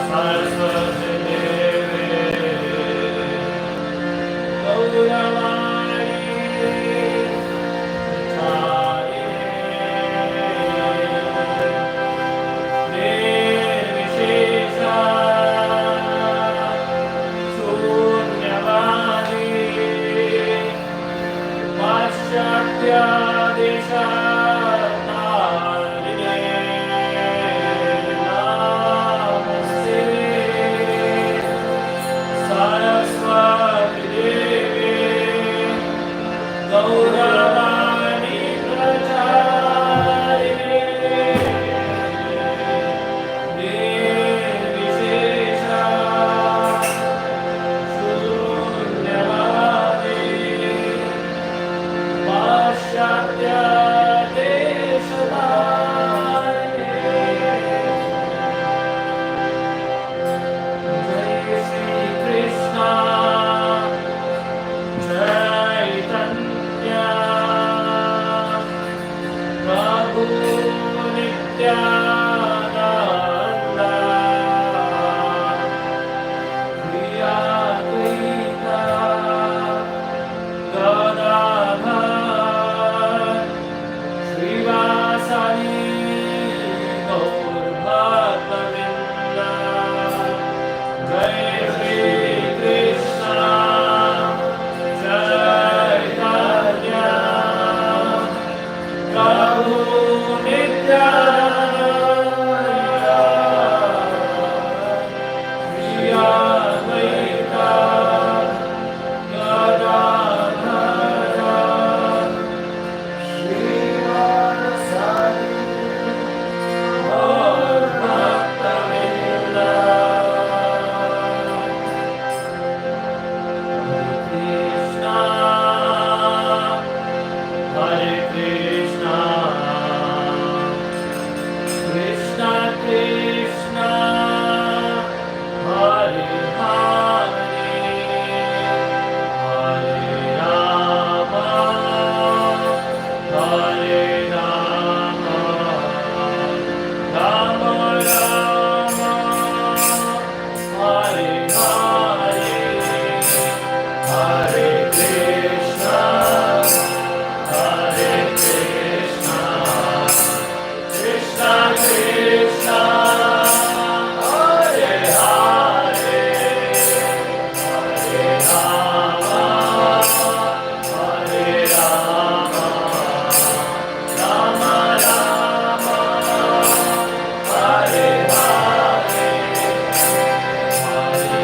सरस्वती देवे गौरवाणी निर्विशेषा शून्यवादी पाश्चात्यादेशा गौरवाणी प्रचारिणे निर्विशेषा शून्यवादी पाश्चात्यादेशधारिणे जय श्री कृष्ण चैतन्य प्रभु नित्यानंद श्री अद्वैता गदाधर श्रीवासदि गौरभक्तवृंद जय श्री कृष्ण चैतन्य प्रभु Nityanand Shri Advaita Gadadhar श्रीवासदि गौरभक्तवृंद Hare Krishna, Krishna Krishna, Hare Hare, Hare Rama, Hare Rama, Rama Rama, Hare Hare, Hare Krishna. Hare Krishna, Krishna Krishna, Hare Hare, Hare Rama, Hare Rama, Rama Rama, Hare Hare, Hare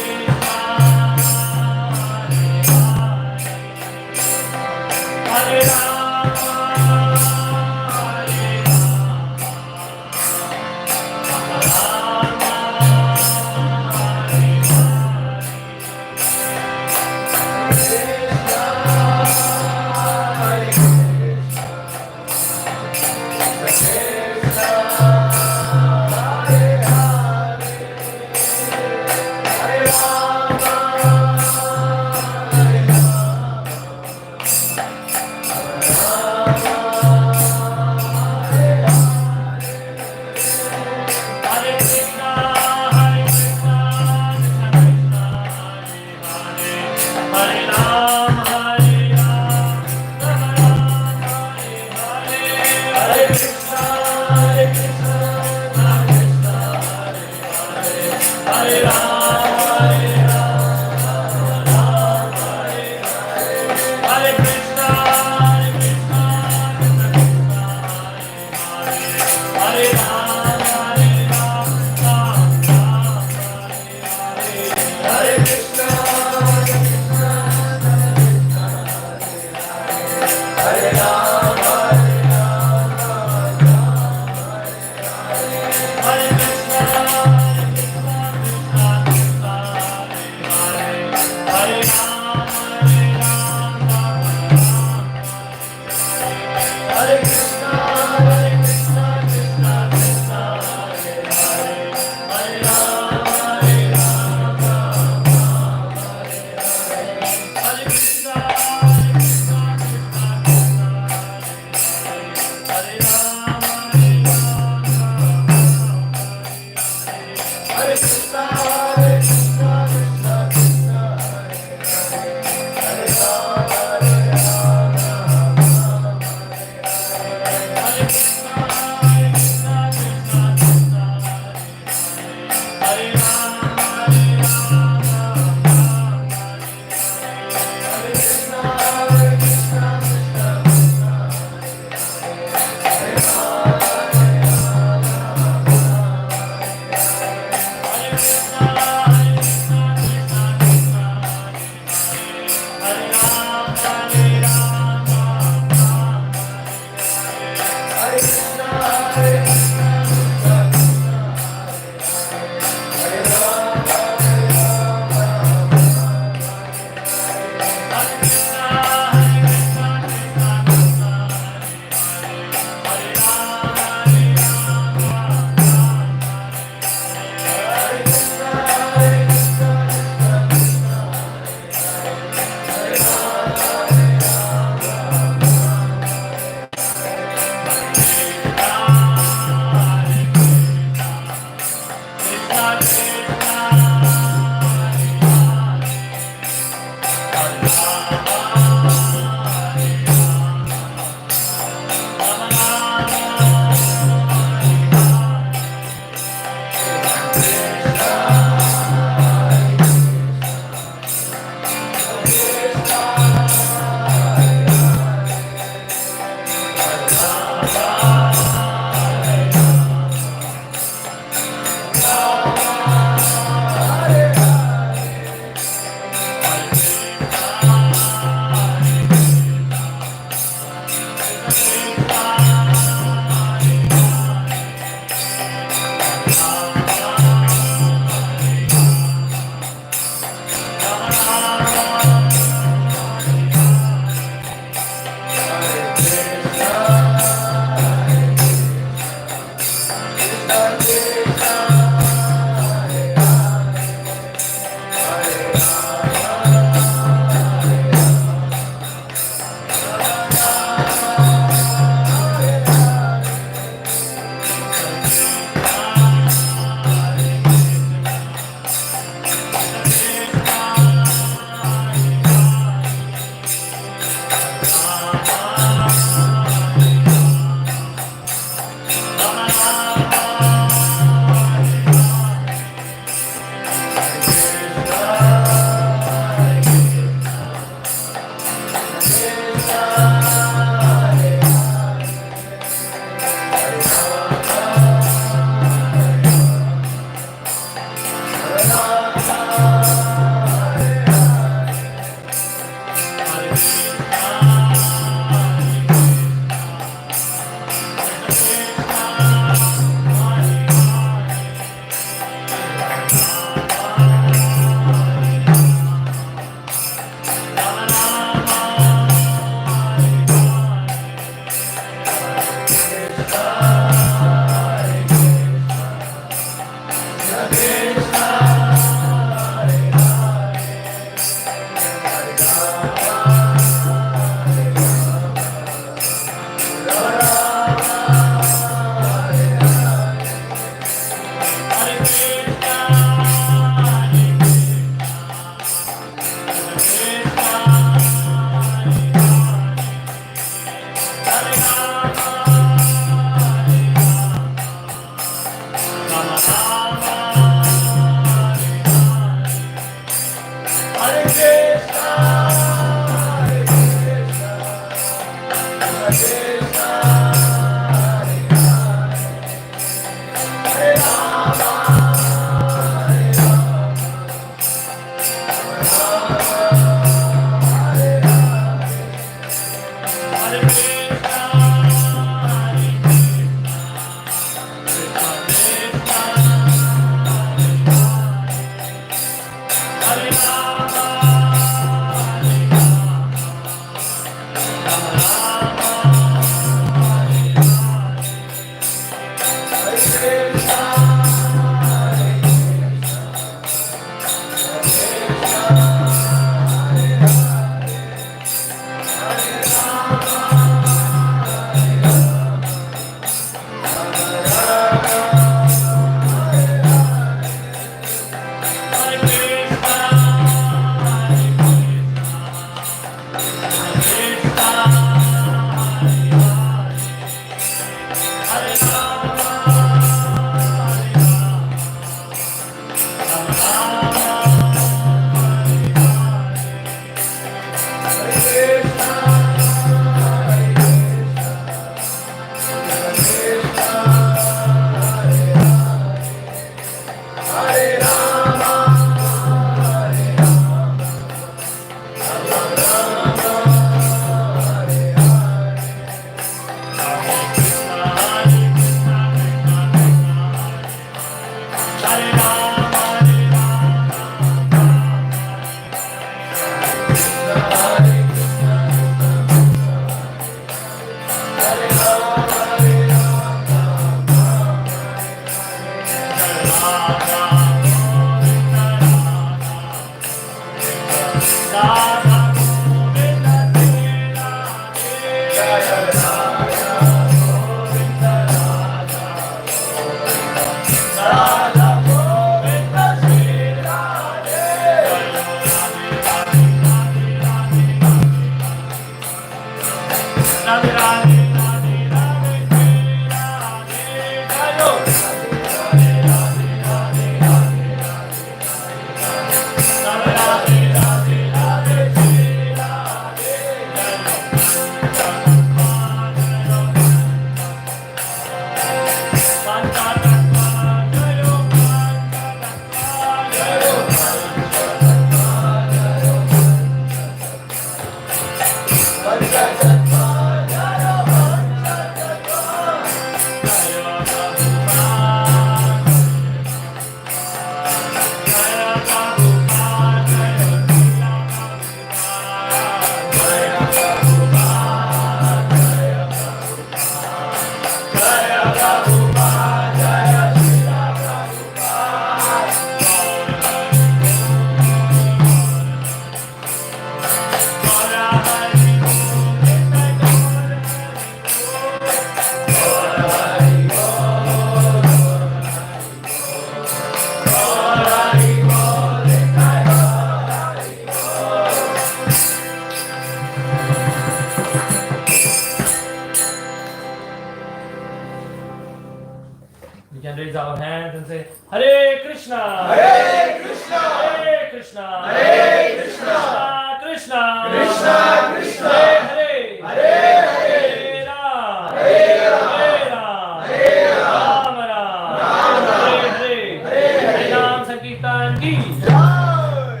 Raise our hands and say Hare Krishna, Hare Krishna, Hare Krishna, Hare Krishna, Krishna Krishna, Krishna Hare Hare, Hare Ram, Hare Ram, Hare Ram, Ram Hare Hare, Hare Ram Sankirtan ki Jai.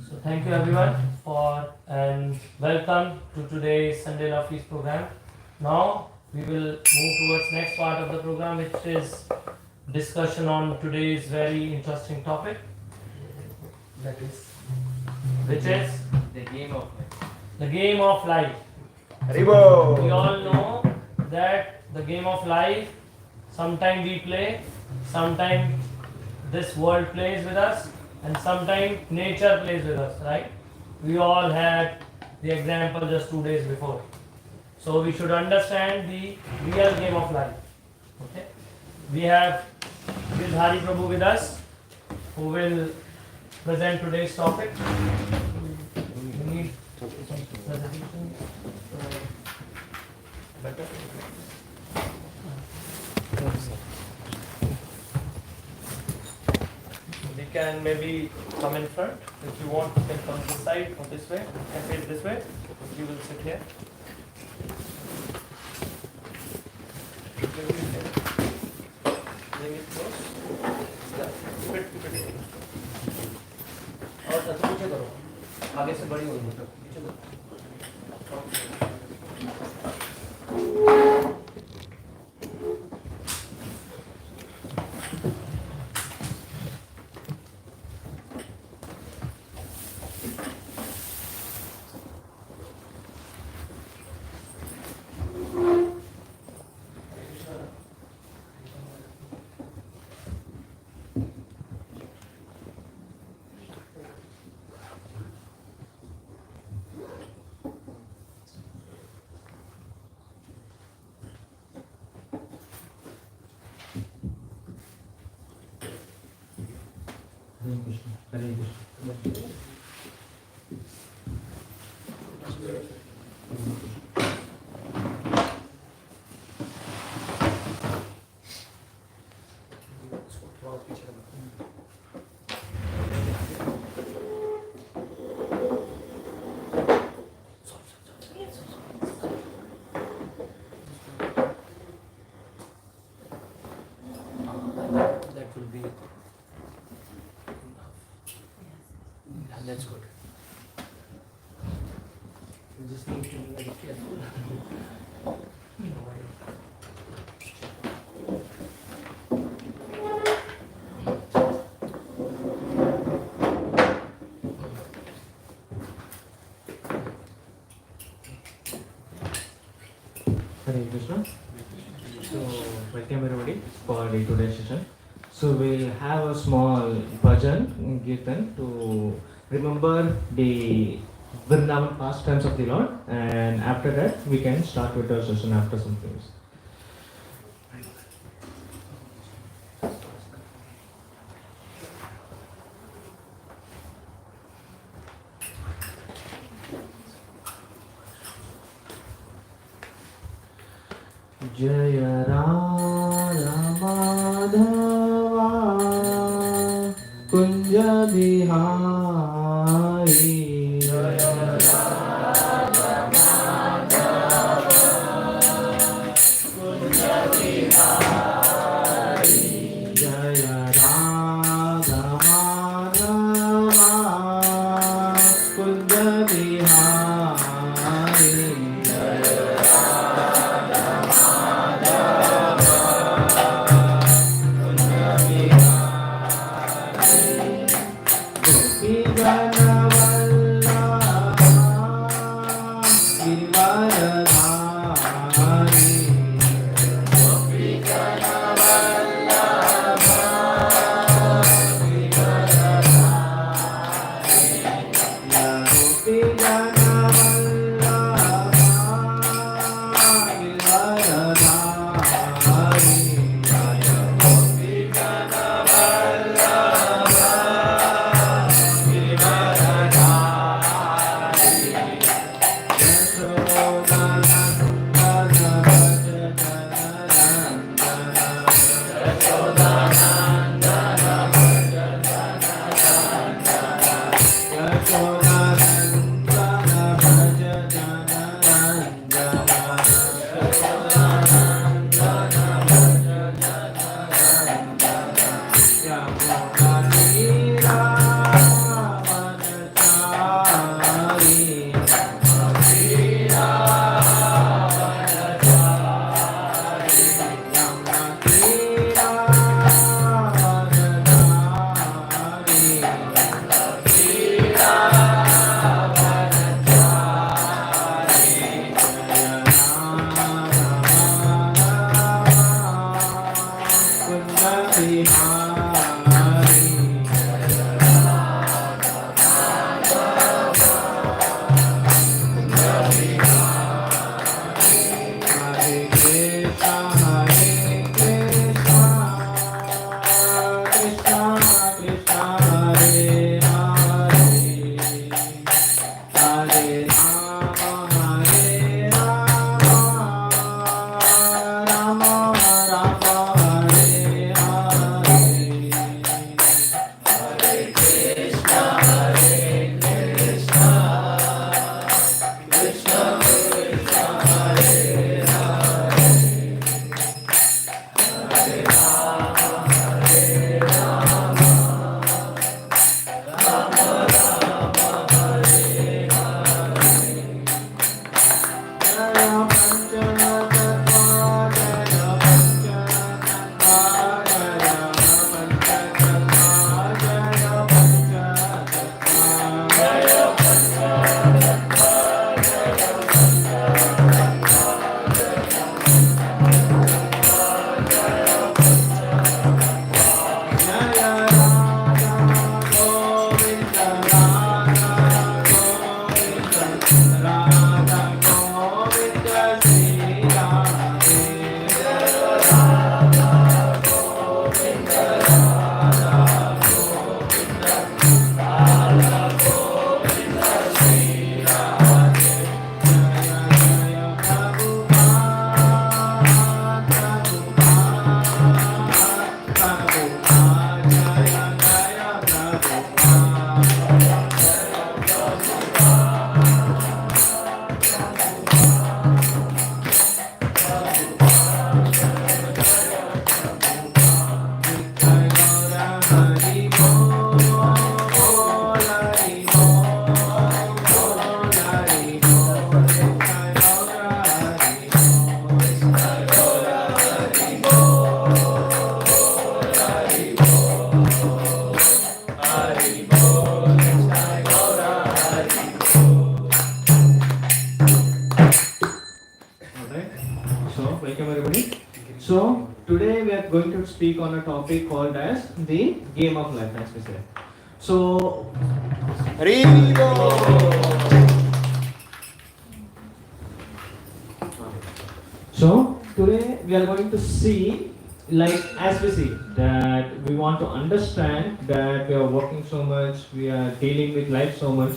So thank you everyone for and welcome to today's Sunday Love Feast program. Now we will move towards next part of the program, which is discussion on today's very interesting topic, which is the game of life. the game of life. Haribo. We all know that the game of life, sometime we play, sometime this world plays with us, and sometime nature plays with us, right? We all had the example just 2 days before. So we should understand the real game of life. Okay? We have Hari Prabhu with us, who will present today's topic. We need presentation. We can maybe come in front. If you want, you can come this side or this way. You can face this way. You will sit here. Bring it close. Yeah. Keep it. और सब पीछे करो. आगे से बड़ी होगी तो पीछे करो. Hare Krishna. That will be enough. Yeah, that's good. You just need to be very careful. Hare Krishna. So, welcome everybody for the today's session. So we'll have a small bhajan kirtan to remember the Vrindavan pastimes of the Lord, and after that we can start with our session after some things. जय राम माधवा कुंज बिहारी जय Radha Madhava Kunj Bihari speak on a topic called as the game of life, as we say. So, so today we are going to see, like as we see that we want to understand that we are working so much, we are dealing with life so much.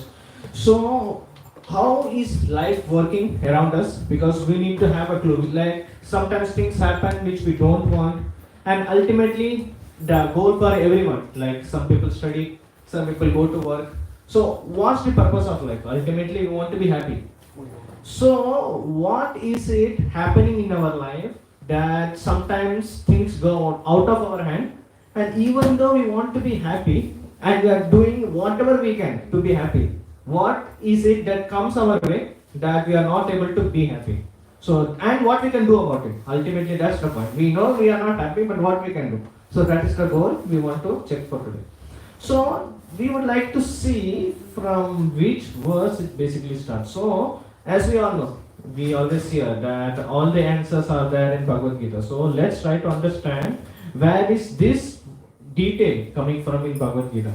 So how is life working around us? Because we need to have a clue. Like sometimes things happen which we don't want, and ultimately the goal for everyone. Like some people study, some people go to work. So what's the purpose of life? Ultimately, we want to be happy. So, what is it happening in our life that sometimes things go out of our hand, and even though we want to be happy and we are doing whatever we can to be happy, what is it that comes our way that we are not able to be happy? So, and what we can do about it? Ultimately, that's the point. We know we are not happy, but what we can do? So, that is the goal we want to check for today. So, we would like to see from which verse it basically starts. So, as we all know, we always hear that all the answers are there in Bhagavad Gita. So let's try to understand where is this detail coming from in Bhagavad Gita.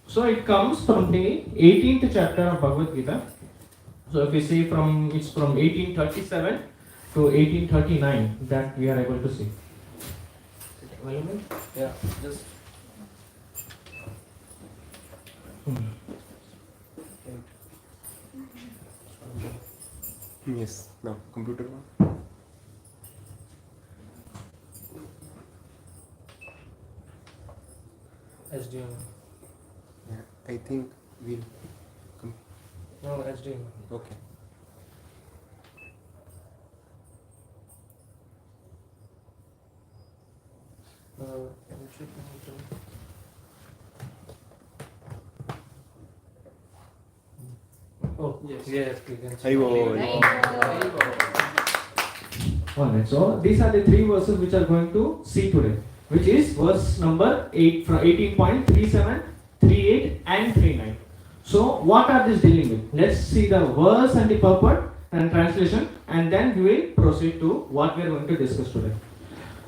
So it comes from the 18th chapter of Bhagavad Gita. So if we see it's from 1837 to 1839 that we are able to see. Yeah, just. Yes, now computer one. HDM. Yeah, I think we'll. No, HDM. Okay. Oh, yes, we can. Alright, so these are the three verses which are going to see today, which is verse number 8 from 18.37, 38 and 39. So what are these dealing with? Let's see the verse and the purport and translation, and then we will proceed to what we are going to discuss today.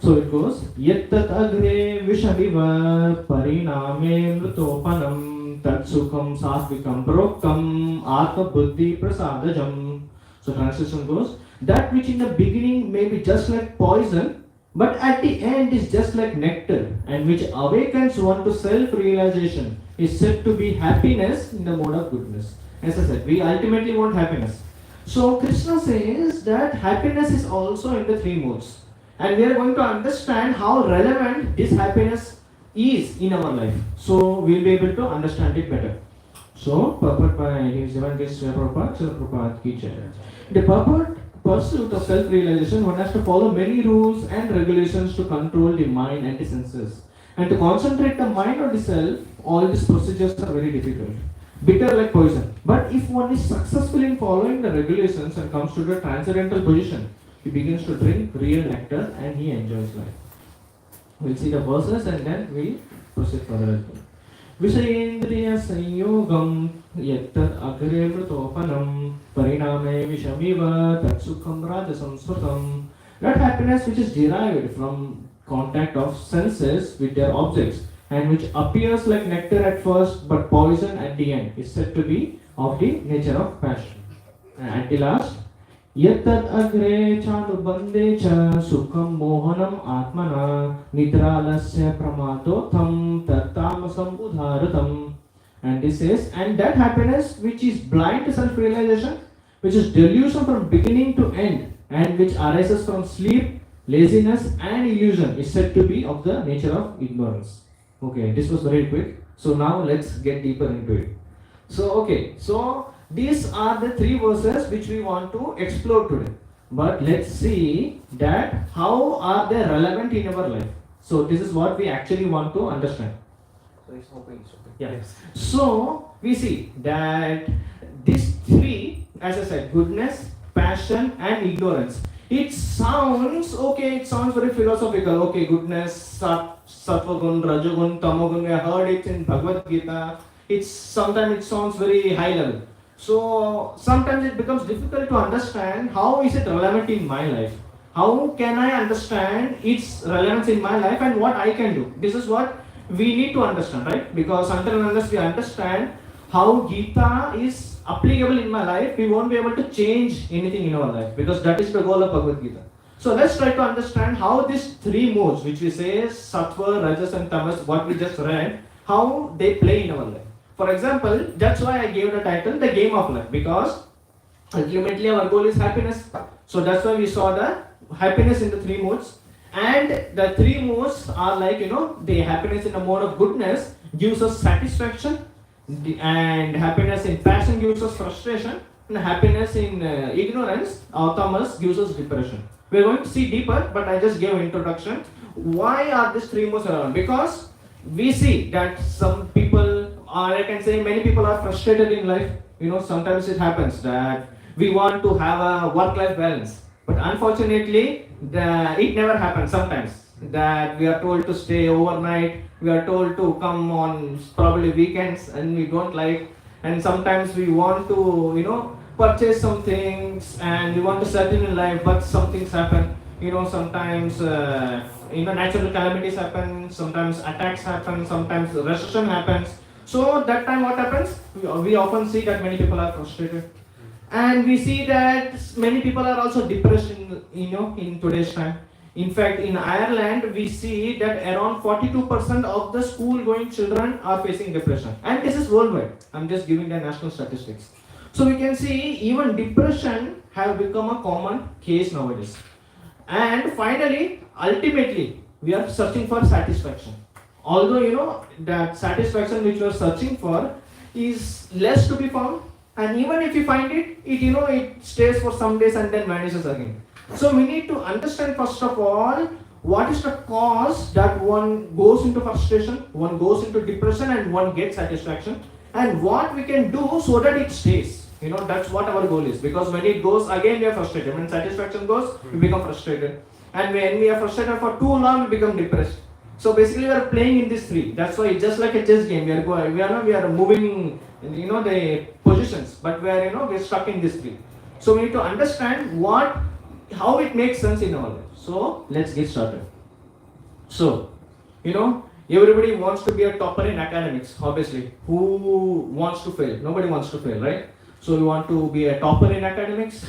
So it goes, Yattat agre vishamiva pariname mrutopanam tatsukham sattvikam proktam atma buddhi prasadajam. So translation goes, that which in the beginning may be just like poison, but at the end is just like nectar, and which awakens one to self-realization, is said to be happiness in the mode of goodness. As I said, we ultimately want happiness. So Krishna says that happiness is also in the three modes. And we are going to understand how relevant this happiness is in our life. So we'll be able to understand it better. So, purport by His Divine Srila Prabhupada ki jai. The pursuit of self-realization, one has to follow many rules and regulations to control the mind and the senses. And to concentrate the mind on the self, all these procedures are very difficult. Bitter like poison. But if one is successful in following the regulations and comes to the transcendental position, he begins to drink real nectar and he enjoys life. We'll see the verses and then we'll proceed further. Vishayendriya sanyogam yattat agre mrutopanam pariname vishamiva tatsukham rajasam smrutam. That happiness which is derived from contact of senses with their objects and which appears like nectar at first but poison at the end is said to be of the nature of passion. And at the last, Yattat agre chanubande cha sukham mohanam atmana nidralasya pramadotham tattamasam udharatam. And this says, and that happiness which is blind to self-realization, which is delusion from beginning to end, and which arises from sleep, laziness and illusion, is said to be of the nature of ignorance. Okay, this was very quick. So now let's get deeper into it. So these are the three verses which we want to explore today. But let's see that how are they relevant in our life. So this is what we actually want to understand. So it's open. Yeah. Yes. So we see that these three, as I said, goodness, passion and ignorance. It sounds okay, it sounds very philosophical. Okay, goodness, sattva gun, rajagun, tamagun. We heard it in Bhagavad Gita. Sometimes it sounds very high level. So sometimes it becomes difficult to understand how is it relevant in my life. How can I understand its relevance in my life and what I can do? This is what we need to understand, right? Because until and unless we understand how Gita is applicable in my life, we won't be able to change anything in our life, because that is the goal of Bhagavad Gita. So let's try to understand how these three modes, which we say Sattva, Rajas and Tamas, what we just read, how they play in our life. For example, that's why I gave the title The Game of Life, because ultimately our goal is happiness. So that's why we saw the happiness in the three modes. And the three modes are like, the happiness in the mode of goodness gives us satisfaction, and happiness in passion gives us frustration, and happiness in ignorance or tamas gives us depression. We are going to see deeper, but I just gave an introduction. Why are these three modes around? Because we see that some people, or I can say many people, are frustrated in life. Sometimes it happens that we want to have a work-life balance, but unfortunately, it never happens sometimes. That we are told to stay overnight, we are told to come on probably weekends, and we don't like. And sometimes we want to, purchase some things, and we want to settle in life, but some things happen. Sometimes natural calamities happen, sometimes attacks happen, sometimes recession happens. So that time what happens? We often see that many people are frustrated, and we see that many people are also depressed in today's time. In fact, in Ireland, we see that around 42% of the school-going children are facing depression, and this is worldwide. I'm just giving the national statistics. So we can see even depression have become a common case nowadays. And finally, ultimately, we are searching for satisfaction. Although that satisfaction which we are searching for is less to be found, and even if you find it, it stays for some days and then vanishes again. So we need to understand first of all what is the cause that one goes into frustration, one goes into depression, and one gets satisfaction, and what we can do so that it stays. That's what our goal is, because when it goes again, we are frustrated. When satisfaction goes, we become frustrated, and when we are frustrated for too long, we become depressed. So basically, we are playing in these three. That's why it's just like a chess game. We are moving, the positions, but we're stuck in these three. So we need to understand how it makes sense in our life. So let's get started. So, everybody wants to be a topper in academics. Obviously, who wants to fail? Nobody wants to fail, right? So we want to be a topper in academics,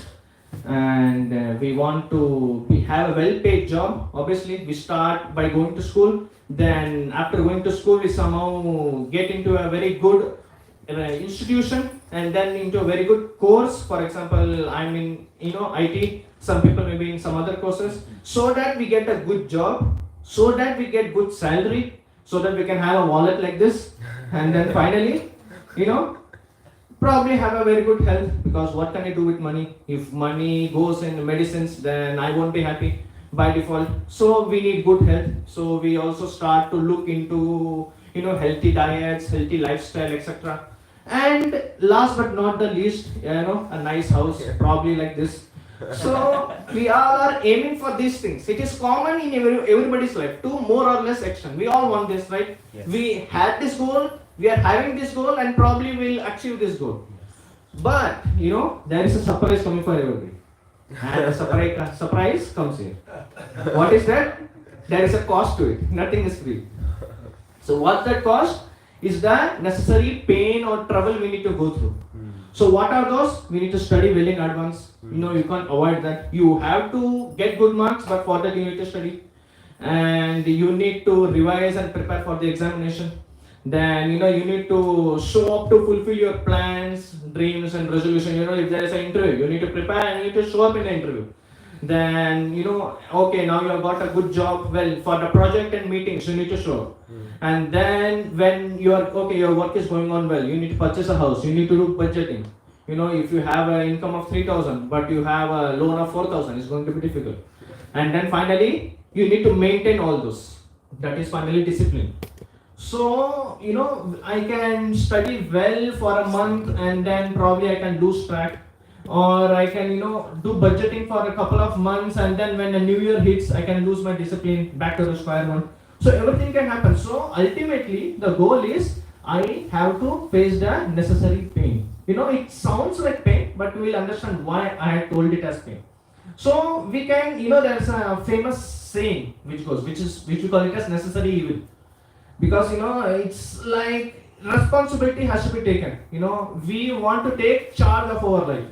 and we want to have a well-paid job. Obviously, we start by going to school. Then after going to school, we somehow get into a very good institution, and then into a very good course. For example, I'm in IT. Some people may be in some other courses. So that we get a good job, so that we get good salary, so that we can have a wallet like this, and then finally, probably have a very good health, because what can I do with money? If money goes in medicines, then I won't be happy by default. So we need good health. So we also start to look into healthy diets, healthy lifestyle, etc. And last but not the least, a nice house, probably like this. So we all are aiming for these things. It is common in everybody's life to more or less extent. We all want this, right? Yes. We had this goal, we are having this goal, and probably will achieve this goal. Yes. But there is a surprise coming for everybody. And a surprise comes here. What is that? There is a cost to it. Nothing is free. So what's that cost? Is the necessary pain or trouble we need to go through. So what are those? We need to study well in advance. You can't avoid that. You have to get good marks, but for that you need to study. And you need to revise and prepare for the examination. Then you need to show up to fulfill your plans, dreams and resolution. If there is an interview, you need to prepare and you need to show up in the interview. Then okay, now you have got a good job. Well, for the project and meetings, you need to show up. And then when your work is going on well, you need to purchase a house, you need to do budgeting. If you have an income of 3,000 but you have a loan of 4,000, it's going to be difficult. And then finally, you need to maintain all those. That is finally discipline. So, I can study well for a month, and then probably I can lose track. Or I can, do budgeting for a couple of months, and then when the new year hits, I can lose my discipline, back to the square one. So everything can happen. So ultimately, the goal is I have to face the necessary pain. It sounds like pain, but we will understand why I have told it as pain. So we can, there's a famous saying which we call it as necessary evil, because it's like responsibility has to be taken. We want to take charge of our life.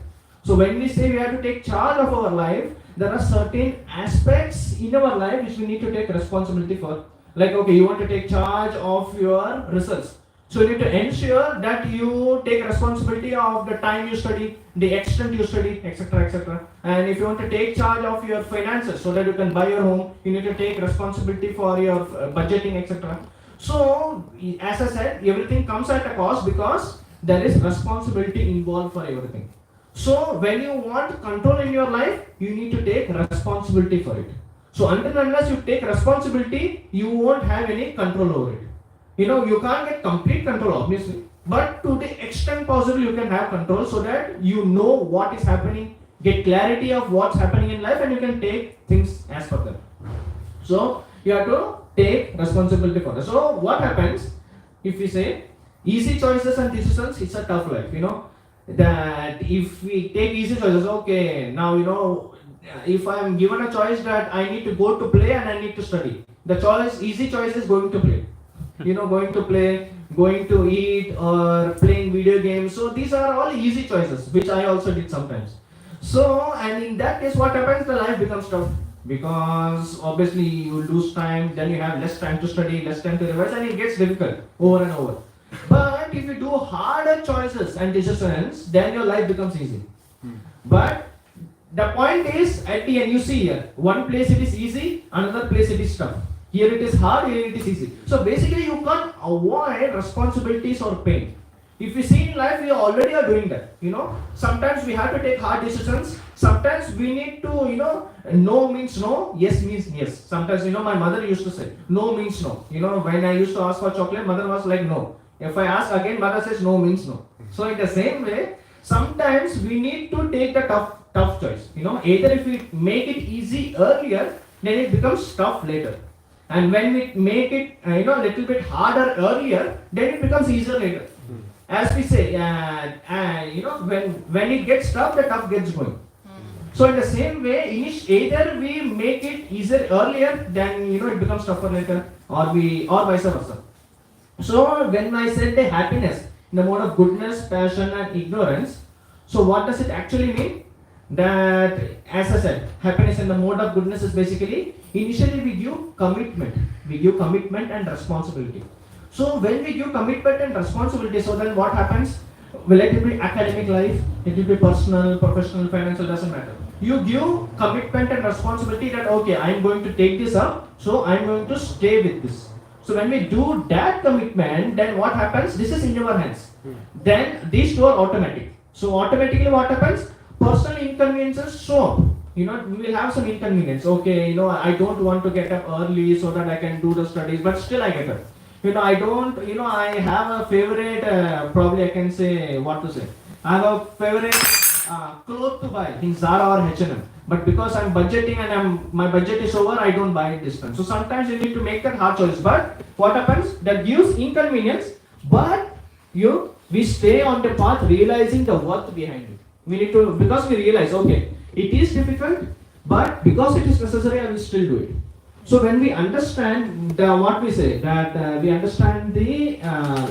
So when we say we have to take charge of our life, there are certain aspects in our life which we need to take responsibility for. Like, okay, you want to take charge of your results. So you need to ensure that you take responsibility of the time you study, the extent you study, etc., etc. And if you want to take charge of your finances so that you can buy your home, you need to take responsibility for your budgeting, etc. So, as I said, everything comes at a cost because there is responsibility involved for everything. So, when you want control in your life, you need to take responsibility for it. So, until unless you take responsibility, you won't have any control over it. You can't get complete control, obviously, but to the extent possible, you can have control so that you know what is happening, get clarity of what's happening in life, and you can take things as per them. So, you have to take responsibility for that. So, what happens if we say easy choices and decisions? It's a tough life, that if we take easy choices, okay, now if I am given a choice that I need to go to play and I need to study, easy choice is going to play. Going to play, going to eat, or playing video games. So these are all easy choices, which I also did sometimes. So, and in that case, what happens? The life becomes tough, because obviously you lose time, then you have less time to study, less time to revise, and it gets difficult over and over. But if you do harder choices and decisions, then your life becomes easy. But the point is, at the end, you see here, one place it is easy, another place it is tough. Here it is hard, here it is easy. So basically you can't avoid responsibilities or pain. If we see in life, we already are doing that. Sometimes we have to take hard decisions. Sometimes we need to, no means no, yes means yes. Sometimes, my mother used to say, no means no. When I used to ask for chocolate, mother was like, no. If I ask again, mother says, no means no. So in the same way, sometimes we need to take the tough choice. Either if we make it easy earlier, then it becomes tough later. And when we make it, little bit harder earlier, then it becomes easier later. As we say, when it gets tough, the tough gets going. So in the same way, either we make it easier earlier, then it becomes tougher later, or vice versa. So when I said the happiness in the mode of goodness, passion, and ignorance, so what does it actually mean? That, as I said, happiness in the mode of goodness is basically, initially we give commitment and responsibility. So when we give commitment and responsibility, so then what happens? Will it be academic life, it will be personal, professional, financial, doesn't matter. You give commitment and responsibility that, okay, I am going to take this up, so I am going to stay with this. So when we do that commitment, then what happens? This is in your hands. Then these two are automatic. So automatically what happens? Personal inconveniences show up. We will have some inconvenience. Okay, I don't want to get up early so that I can do the studies, but still I get up. I have a favorite, probably I can say, I have a favorite cloth to buy in Zara or H&M. But because I'm budgeting and my budget is over, I don't buy it this time. So sometimes you need to make that hard choice. But what happens? That gives inconvenience, but we stay on the path realizing the worth behind it. We need to, because we realize, okay, it is difficult, but because it is necessary, I will still do it. So when we understand what we say, that we understand the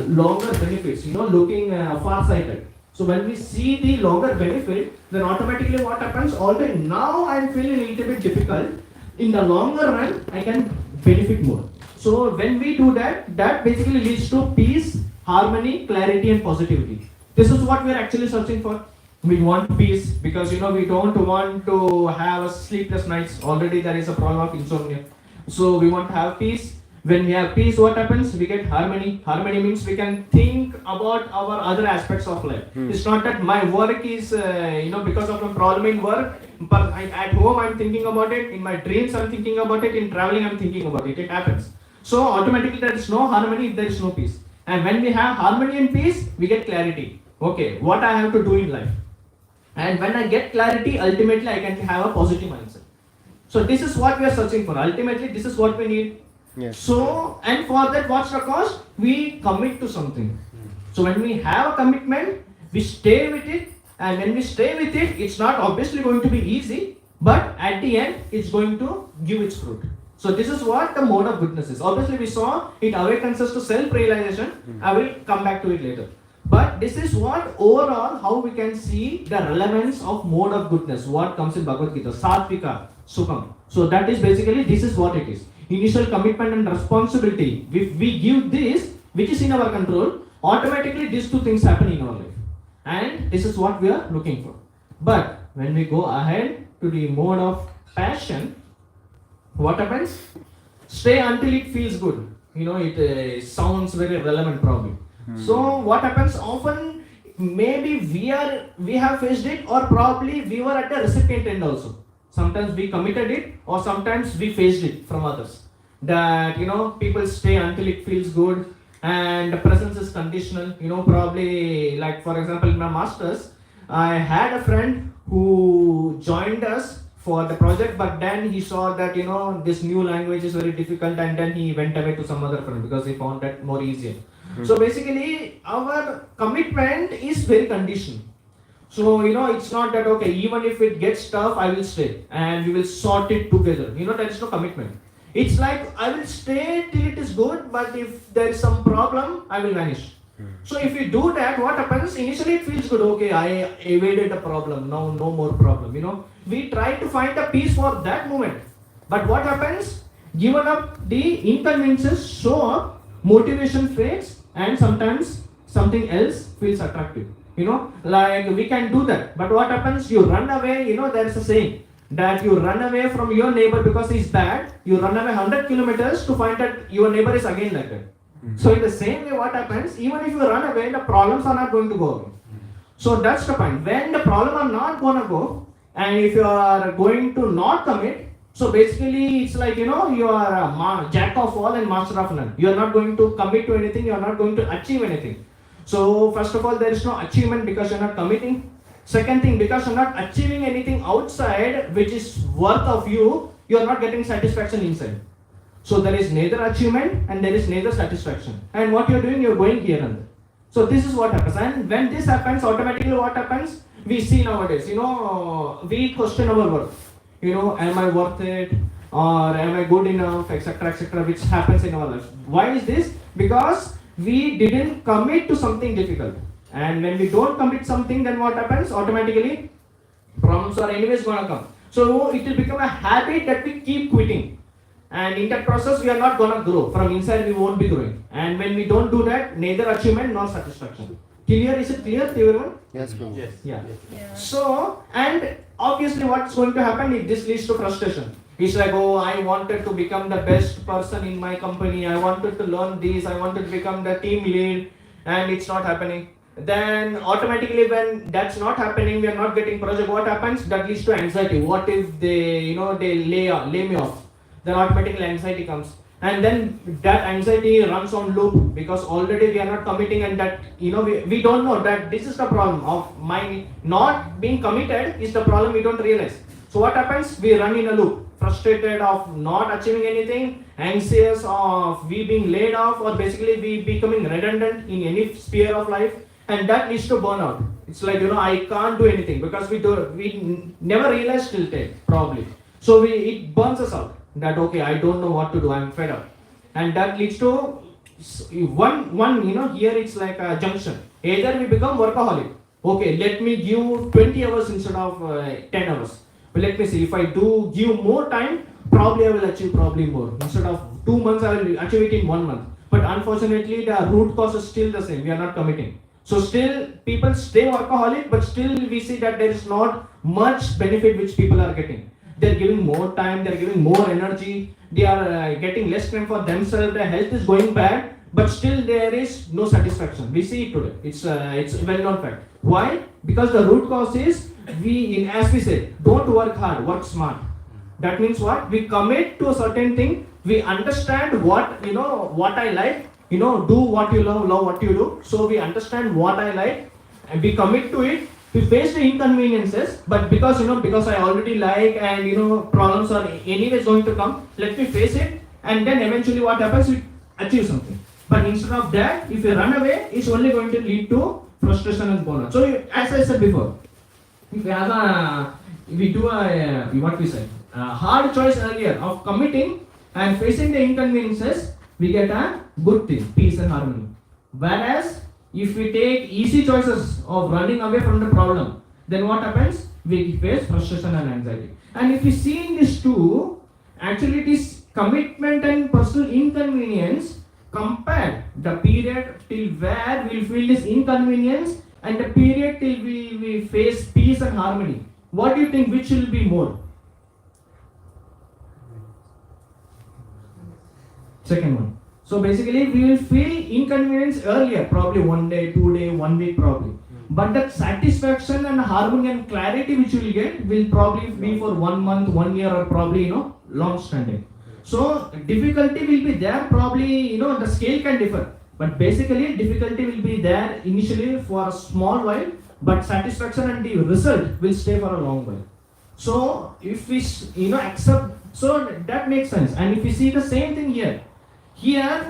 longer benefits, looking far-sighted. So when we see the longer benefit, then automatically what happens? Although now I am feeling a little bit difficult, in the longer run, I can benefit more. So when we do that, that basically leads to peace, harmony, clarity, and positivity. This is what we are actually searching for. We want peace because we don't want to have sleepless nights. Already there is a problem of insomnia. So we want to have peace. When we have peace, what happens? We get harmony. Harmony means we can think about our other aspects of life. It's not that my work is, because of a problem in work, but at home I'm thinking about it. In my dreams I'm thinking about it. In traveling I'm thinking about it. It happens. So automatically there is no harmony if there is no peace. And when we have harmony and peace, we get clarity. Okay, what I have to do in life. And when I get clarity, ultimately I can have a positive mindset. So this is what we are searching for. Ultimately, this is what we need. Yes. So, and for that, what's the cost? We commit to something. So when we have a commitment, we stay with it. And when we stay with it, it's not obviously going to be easy. but at the end it's going to give its fruit. So this is what the mode of goodness is. Obviously we saw it awakens us to self-realization. I will come back to it later. But this is what overall how we can see the relevance of mode of goodness, what comes in Bhagavad Gita, Satvika, Sukham. So that is basically, this is what it is. Initial commitment and responsibility. If we give this, which is in our control, automatically these two things happen in our life. And this is what we are looking for. But when we go ahead to the mode of passion, what happens? Stay until it feels good. It sounds very relevant probably. So what happens often, maybe we have faced it, or probably we were at the recipient end also. Sometimes we committed it, or sometimes we faced it from others. That people stay until it feels good, and the presence is conditional. Probably like for example in my masters, I had a friend who joined us for the project, but then he saw that this new language is very difficult, and then he went away to some other friend because he found that more easier. So basically our commitment is very conditional. So it's not that okay, even if it gets tough I will stay and we will sort it together. There is no commitment. It's like I will stay till it is good, but if there is some problem I will vanish. So if you do that, what happens? Initially it feels good, okay, I evaded the problem, now no more problem. We try to find a peace for that moment. But what happens? Given up the inconveniences show up, motivation fades, and sometimes something else feels attractive. Like we can do that. But what happens? You run away, there is a saying that you run away from your neighbor because he's bad. You run away 100 kilometers to find that your neighbor is again like that. So in the same way, what happens? Even if you run away, the problems are not going to go away. So that's the point. When the problem are not going to go, and if you are going to not commit, so basically it's like you are a jack of all and master of none. You are not going to commit to anything. You are not going to achieve anything. So first of all, there is no achievement because you are not committing. Second thing, because you are not achieving anything outside which is worth of you, you are not getting satisfaction inside. So there is neither achievement and there is neither satisfaction. And what you are doing, you are going here and there. So this is what happens. And when this happens, automatically what happens? We see nowadays, we question our worth. Am I worth it? Or am I good enough? Etc. Which happens in our life. Why is this? Because we didn't commit to something difficult. And when we don't commit something, then what happens? Automatically, problems are anyways gonna come. So it will become a habit that we keep quitting. And in that process, we are not gonna grow. From inside, we won't be growing. And when we don't do that, neither achievement nor satisfaction. Clear? Is it clear to everyone? Yes, Guru. Yes. Yeah. Yeah. So, and obviously what's going to happen is this leads to frustration. It's like, oh, I wanted to become the best person in my company. I wanted to learn this. I wanted to become the team lead. And it's not happening. Then automatically when that's not happening, we are not getting project. What happens? That leads to anxiety. What if they lay me off? Then automatically anxiety comes. And then that anxiety runs on loop because already we are not committing, and that we don't know that this is the problem of my not being committed is the problem we don't realize. So what happens? We run in a loop, frustrated of not achieving anything, anxious of we being laid off, or basically we becoming redundant in any sphere of life, and that leads to burnout. It's like I can't do anything because we never realize till today probably. So it burns us out. That okay, I don't know what to do, I'm fed up. And that leads to one here it's like a junction. Either we become workaholic. Okay, let me give 20 hours instead of 10 hours. But let me see, if I do give more time, probably I will achieve probably more. Instead of 2 months, I will achieve it in 1 month. But unfortunately, the root cause is still the same. We are not committing. So still, people stay workaholic, but still we see that there is not much benefit which people are getting. They're giving more time, they're giving more energy, they are getting less time for themselves, their health is going bad, but still there is no satisfaction. We see it today. It's a well-known fact. Why? Because the root cause is, as we said, don't work hard, work smart. That means what? We commit to a certain thing, we understand what I like, do what you love what you do. So we understand what I like, and we commit to it. We face the inconveniences, but because I already like, and problems are anyways going to come, let me face it, and then eventually what happens, we achieve something. But instead of that, if you run away, it's only going to lead to frustration and burnout. So as I said before, if you have we do what we say, hard choice earlier of committing and facing the inconveniences, we get a good thing, peace and harmony. Whereas if we take easy choices of running away from the problem, then what happens? We face frustration and anxiety. And if we see in these two, actually it is commitment and personal inconvenience compared the period till where we feel this inconvenience and the period till we face peace and harmony. What do you think, which will be more? Second one. So basically we will feel inconvenience earlier, probably 1 day, 2 day, 1 week probably. But that satisfaction and harmony and clarity which you will get will probably be for 1 month, 1 year, or probably long standing. So difficulty will be there, probably the scale can differ. But basically difficulty will be there initially for a small while, but satisfaction and the result will stay for a long while. So if we accept, so that makes sense. And if we see the same thing here,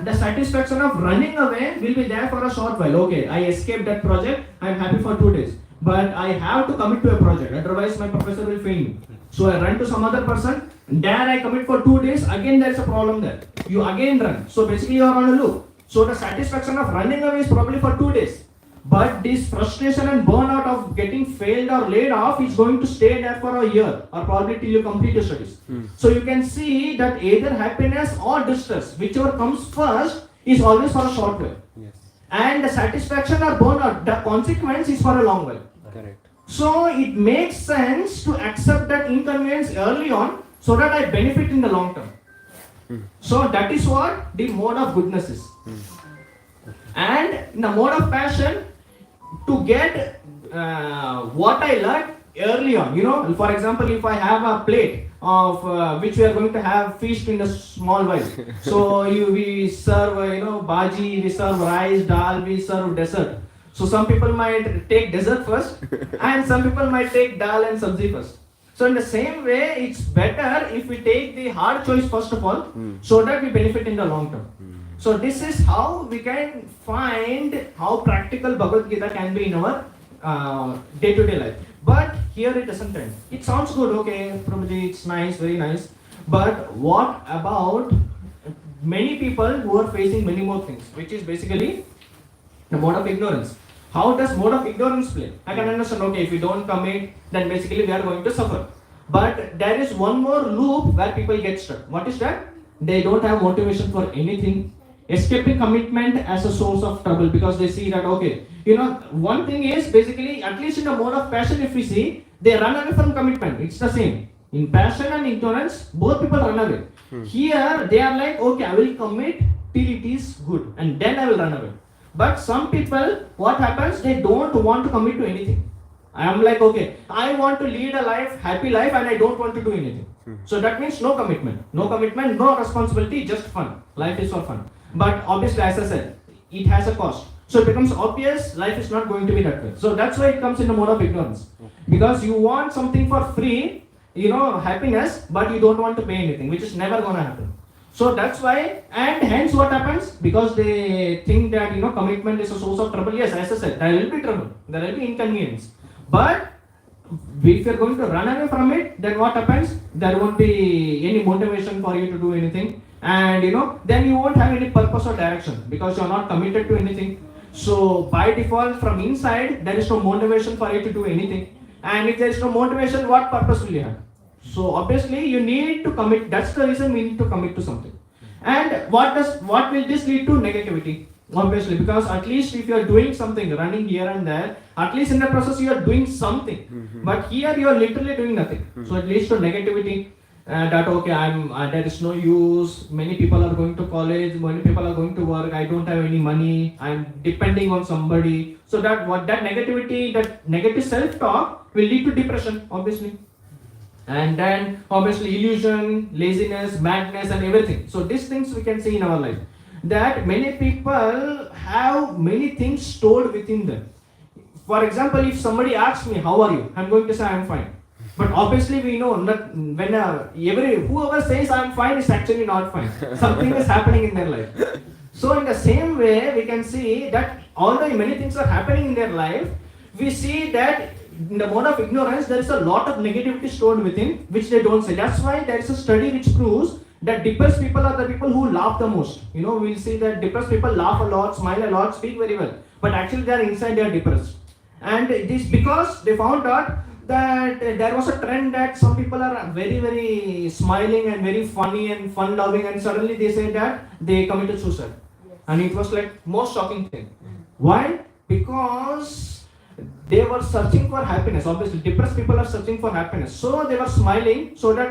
the satisfaction of running away will be there for a short while. Okay, I escaped that project, I am happy for 2 days. But I have to commit to a project, otherwise my professor will fail me. So I run to some other person, there I commit for 2 days, again there is a problem there. You again run. So basically you are on a loop. So the satisfaction of running away is probably for 2 days. But this frustration and burnout of getting failed or laid off is going to stay there for a year or probably till you complete your studies. So you can see that either happiness or distress, whichever comes first, is always for a short while. Yes. And the satisfaction or burnout, the consequence is for a long while. Correct. So it makes sense to accept that inconvenience early on so that I benefit in the long term. So that is what the mode of goodness is. And in the mode of passion, to get what I learned early on, for example, if I have a plate of which we are going to have feast in a small while. So we serve, bhaji, we serve rice, dal, we serve dessert. So some people might take dessert first and some people might take dal and sabzi first. So in the same way, it's better if we take the hard choice first of all, so that we benefit in the long term. So this is how we can find how practical Bhagavad Gita can be in our day-to-day life. But here it doesn't end. It sounds good, okay, Prabhuji, it's nice, very nice. But what about many people who are facing many more things, which is basically the mode of ignorance. How does mode of ignorance play? I can understand, okay, if we don't commit, then basically we are going to suffer. But there is one more loop where people get stuck. What is that? They don't have motivation for anything. Escaping commitment as a source of trouble, because they see that, okay, one thing is basically, at least in the mode of passion, if we see, they run away from commitment. It's the same. In passion and ignorance, both people run away. Here, they are like, okay, I will commit till it is good and then I will run away. But some people, what happens, they don't want to commit to anything. I am like, okay, I want to lead a life, happy life, and I don't want to do anything. So that means no commitment. No commitment, no responsibility, just fun. Life is for fun. But obviously, as I said, it has a cost. So it becomes obvious life is not going to be that way. So that's why it comes in the mode of ignorance. Because you want something for free, happiness, but you don't want to pay anything, which is never going to happen. So that's why, and hence what happens? Because they think that, commitment is a source of trouble. Yes, as I said, there will be trouble. There will be inconvenience. But if you're going to run away from it, then what happens? There won't be any motivation for you to do anything. And then you won't have any purpose or direction because you're not committed to anything. So by default, from inside, there is no motivation for you to do anything. And if there is no motivation, what purpose will you have? So obviously you need to commit. That's the reason we need to commit to something. And what will this lead to? Negativity. Obviously, because at least if you are doing something, running here and there, at least in the process you are doing something. But here you are literally doing nothing. So it leads to negativity. That okay, there is no use. Many people are going to college. Many people are going to work. I don't have any money. I'm depending on somebody. So that negativity, that negative self-talk will lead to depression, obviously. And then obviously illusion, laziness, madness, and everything. So these things we can see in our life. That many people have many things stored within them. For example, if somebody asks me, how are you? I'm going to say I'm fine. But obviously we know that when whoever says I'm fine is actually not fine. Something is happening in their life. So in the same way, we can see that although many things are happening in their life, we see that in the mode of ignorance, there is a lot of negativity stored within, which they don't say. That's why there is a study which proves that depressed people are the people who laugh the most. We'll see that depressed people laugh a lot, smile a lot, speak very well, but actually they are inside, they are depressed. And it is because they found out that there was a trend that some people are very, very smiling and very funny and fun loving, and suddenly they say that they committed suicide. Yes. And it was like most shocking thing. Why? Because they were searching for happiness. Obviously, depressed people are searching for happiness. So they were smiling so that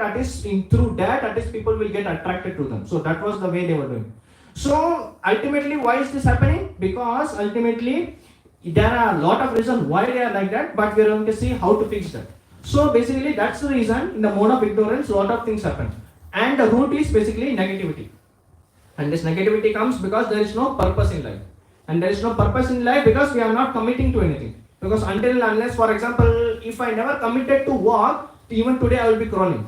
through that at least people will get attracted to them. So that was the way they were doing. So ultimately, why is this happening? Because ultimately, there are a lot of reasons why they are like that, but we are going to see how to fix that. So basically, that's the reason in the mode of ignorance, a lot of things happen. And the root is basically negativity. And this negativity comes because there is no purpose in life. And there is no purpose in life because we are not committing to anything. Because unless, for example, if I never committed to walk, even today I will be crawling.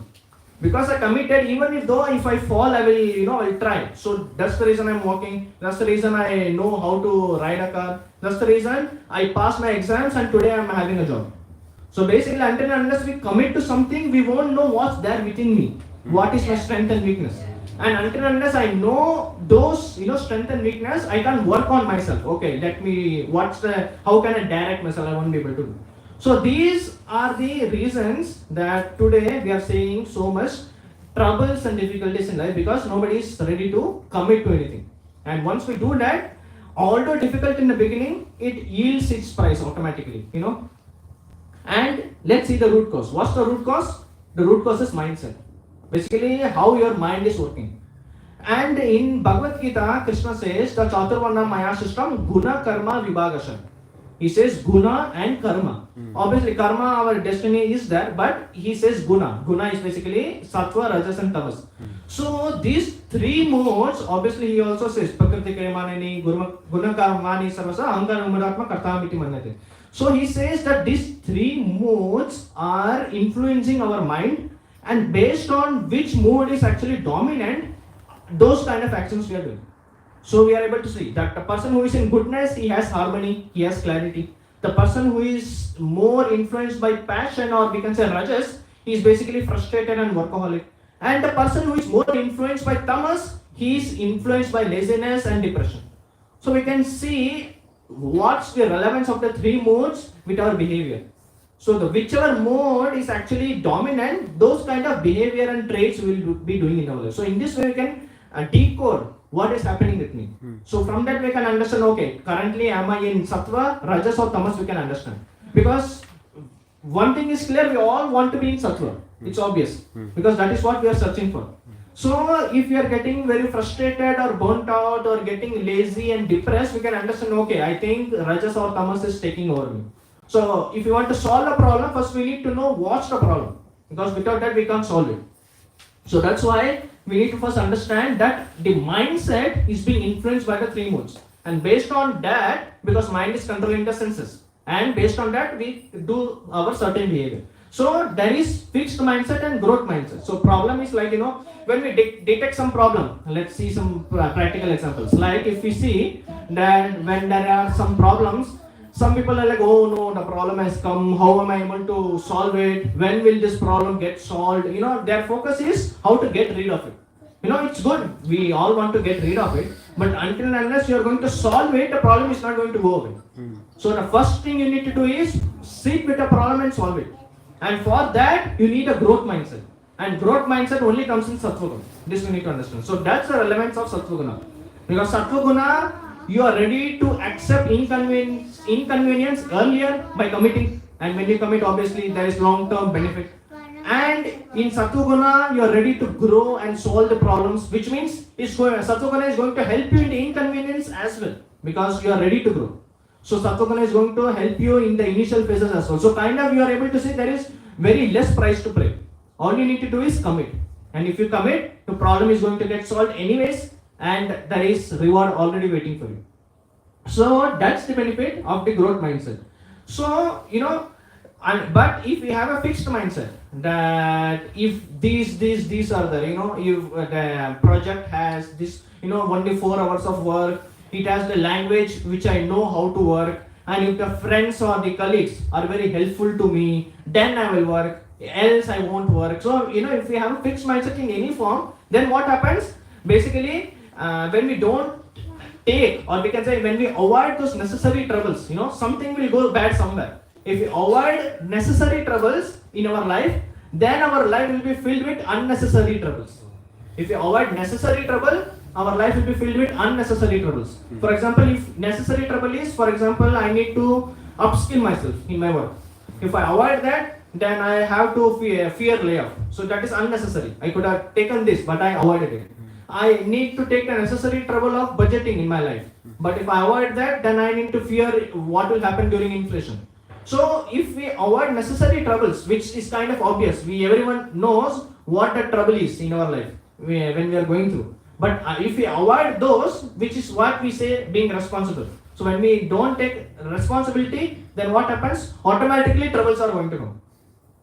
Because I committed, even if I fall, I will try. So that's the reason I'm walking. That's the reason I know how to ride a car. That's the reason I passed my exams and today I'm having a job. So basically, unless we commit to something, we won't know what's there within me. What is my strength and weakness. And unless I know those, strength and weakness, I can work on myself. Okay, how can I direct myself? I won't be able to do. So these are the reasons that today we are seeing so much troubles and difficulties in life, because nobody is ready to commit to anything. And once we do that, although difficult in the beginning, it yields its price automatically, And let's see the root cause. What's the root cause? The root cause is mindset. Basically, how your mind is working. And in Bhagavad Gita, Krishna says the Chaturvarna Maya system, Guna, Karma, Vibhagasha. He says Guna and Karma. Obviously, Karma, our destiny is there, but he says Guna. Guna is basically Sattva, Rajas and Tamas. So these three modes, obviously he also says Prakriti Kayamanani, Guna Karmani Sarvasa, Ahankara Mudatma Kartamiti Manate. So he says that these three modes are influencing our mind, and based on which mode is actually dominant, those kind of actions we are doing. So we are able to see that the person who is in goodness, he has harmony, he has clarity. The person who is more influenced by passion, or we can say rajas, he is basically frustrated and workaholic. And the person who is more influenced by tamas, he is influenced by laziness and depression. So we can see what's the relevance of the three modes with our behavior. So whichever mode is actually dominant, those kind of behavior and traits we will be doing in our life. So in this way we can decode what is happening with me. So from that we can understand, okay, currently am I in sattva, rajas or tamas, we can understand. Because one thing is clear, we all want to be in sattva. It's obvious. Because that is what we are searching for. So if you are getting very frustrated or burnt out or getting lazy and depressed, we can understand, okay, I think rajas or tamas is taking over me. So if you want to solve a problem, first we need to know what's the problem. Because without that we can't solve it. So that's why we need to first understand that the mindset is being influenced by the three modes. And based on that, because mind is controlling the senses, and based on that we do our certain behavior. So there is fixed mindset and growth mindset. So problem is like, when we detect some problem, let's see some practical examples. Like if we see that when there are some problems, some people are like, oh no, the problem has come, how am I able to solve it, when will this problem get solved, their focus is how to get rid of it. It's good, we all want to get rid of it, but until and unless you are going to solve it, the problem is not going to go away. So the first thing you need to do is sit with the problem and solve it. And for that, you need a growth mindset. And growth mindset only comes in Sattva Guna. This we need to understand. So that's the relevance of Sattva Guna. Because Sattva Guna, you are ready to accept inconvenience earlier by committing. And when you commit, obviously, there is long-term benefit. And in Sattva Guna, you are ready to grow and solve the problems, which means Sattva Guna is going to help you in the inconvenience as well. Because you are ready to grow. So Sattva Guna is going to help you in the initial phases as well. So kind of you are able to say there is very less price to pay. All you need to do is commit. And if you commit, the problem is going to get solved anyways, and there is reward already waiting for you. So that's the benefit of the growth mindset. So, but if we have a fixed mindset that if these are there, if the project has this, only 4 hours of work, it has the language which I know how to work, and if the friends or the colleagues are very helpful to me, then I will work, else I won't work. So, if we have a fixed mindset in any form, then what happens? Basically, when we don't take, or we can say when we avoid those necessary troubles, something will go bad somewhere. If we avoid necessary troubles in our life, then our life will be filled with unnecessary troubles. If we avoid necessary trouble, our life will be filled with unnecessary troubles. For example, if necessary trouble is, for example, I need to upskill myself in my work. If I avoid that, then I have to fear layoff. So that is unnecessary. I could have taken this, but I avoided it. I need to take the necessary trouble of budgeting in my life. But if I avoid that, then I need to fear what will happen during inflation. So if we avoid necessary troubles, which is kind of obvious, everyone knows what the trouble is in our life when we are going through. But if we avoid those, which is what we say being responsible. So when we don't take responsibility, then what happens? Automatically troubles are going to come.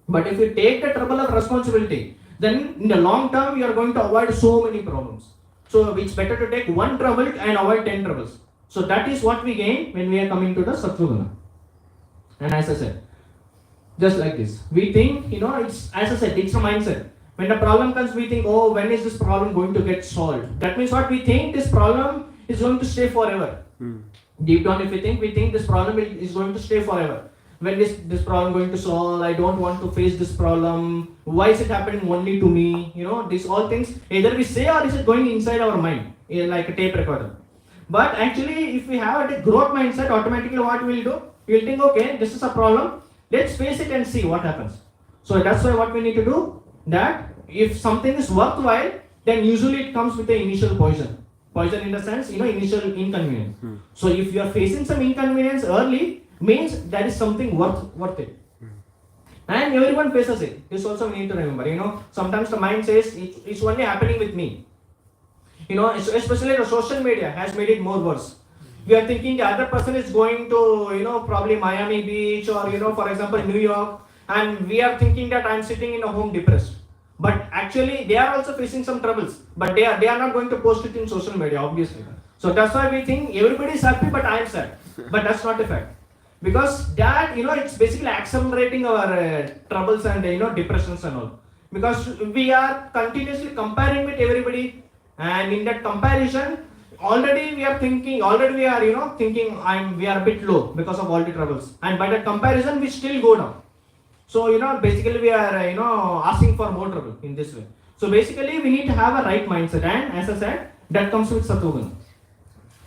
But if you take the trouble of responsibility, then in the long term you are going to avoid so many problems. So it's better to take one trouble and avoid 10 troubles. So that is what we gain when we are coming to the Sattva. And as I said, just like this, we think, it's, as I said, it's a mindset. When the problem comes, we think, oh, when is this problem going to get solved? That means what we think, this problem is going to stay forever. Deep down, if we think this problem is going to stay forever. When is this problem going to solve? I don't want to face this problem. Why is it happening only to me? These all things, either we say or is it going inside our mind, like a tape recorder. But actually, if we have a growth mindset, automatically what we will do? We will think, okay, this is a problem. Let's face it and see what happens. So that's why what we need to do, that if something is worthwhile, then usually it comes with the initial poison. Poison in the sense, initial inconvenience. So if you are facing some inconvenience early, means there is something worth it. And everyone faces it. This also we need to remember. Sometimes the mind says it's only happening with me. Especially the social media has made it more worse. We are thinking the other person is going to, probably Miami Beach or, for example, New York, and we are thinking that I'm sitting in a home depressed. But actually, they are also facing some troubles. But they are not going to post it in social media, obviously. So that's why we think everybody is happy, but I am sad. But that's not the fact. Because that, it's basically accelerating our troubles and, depressions and all. Because we are continuously comparing with everybody, and in that comparison, already we are thinking we are a bit low because of all the troubles. And by that comparison, we still go down. So, basically we are, asking for more trouble in this way. So basically, we need to have a right mindset. And as I said, that comes with Sattva.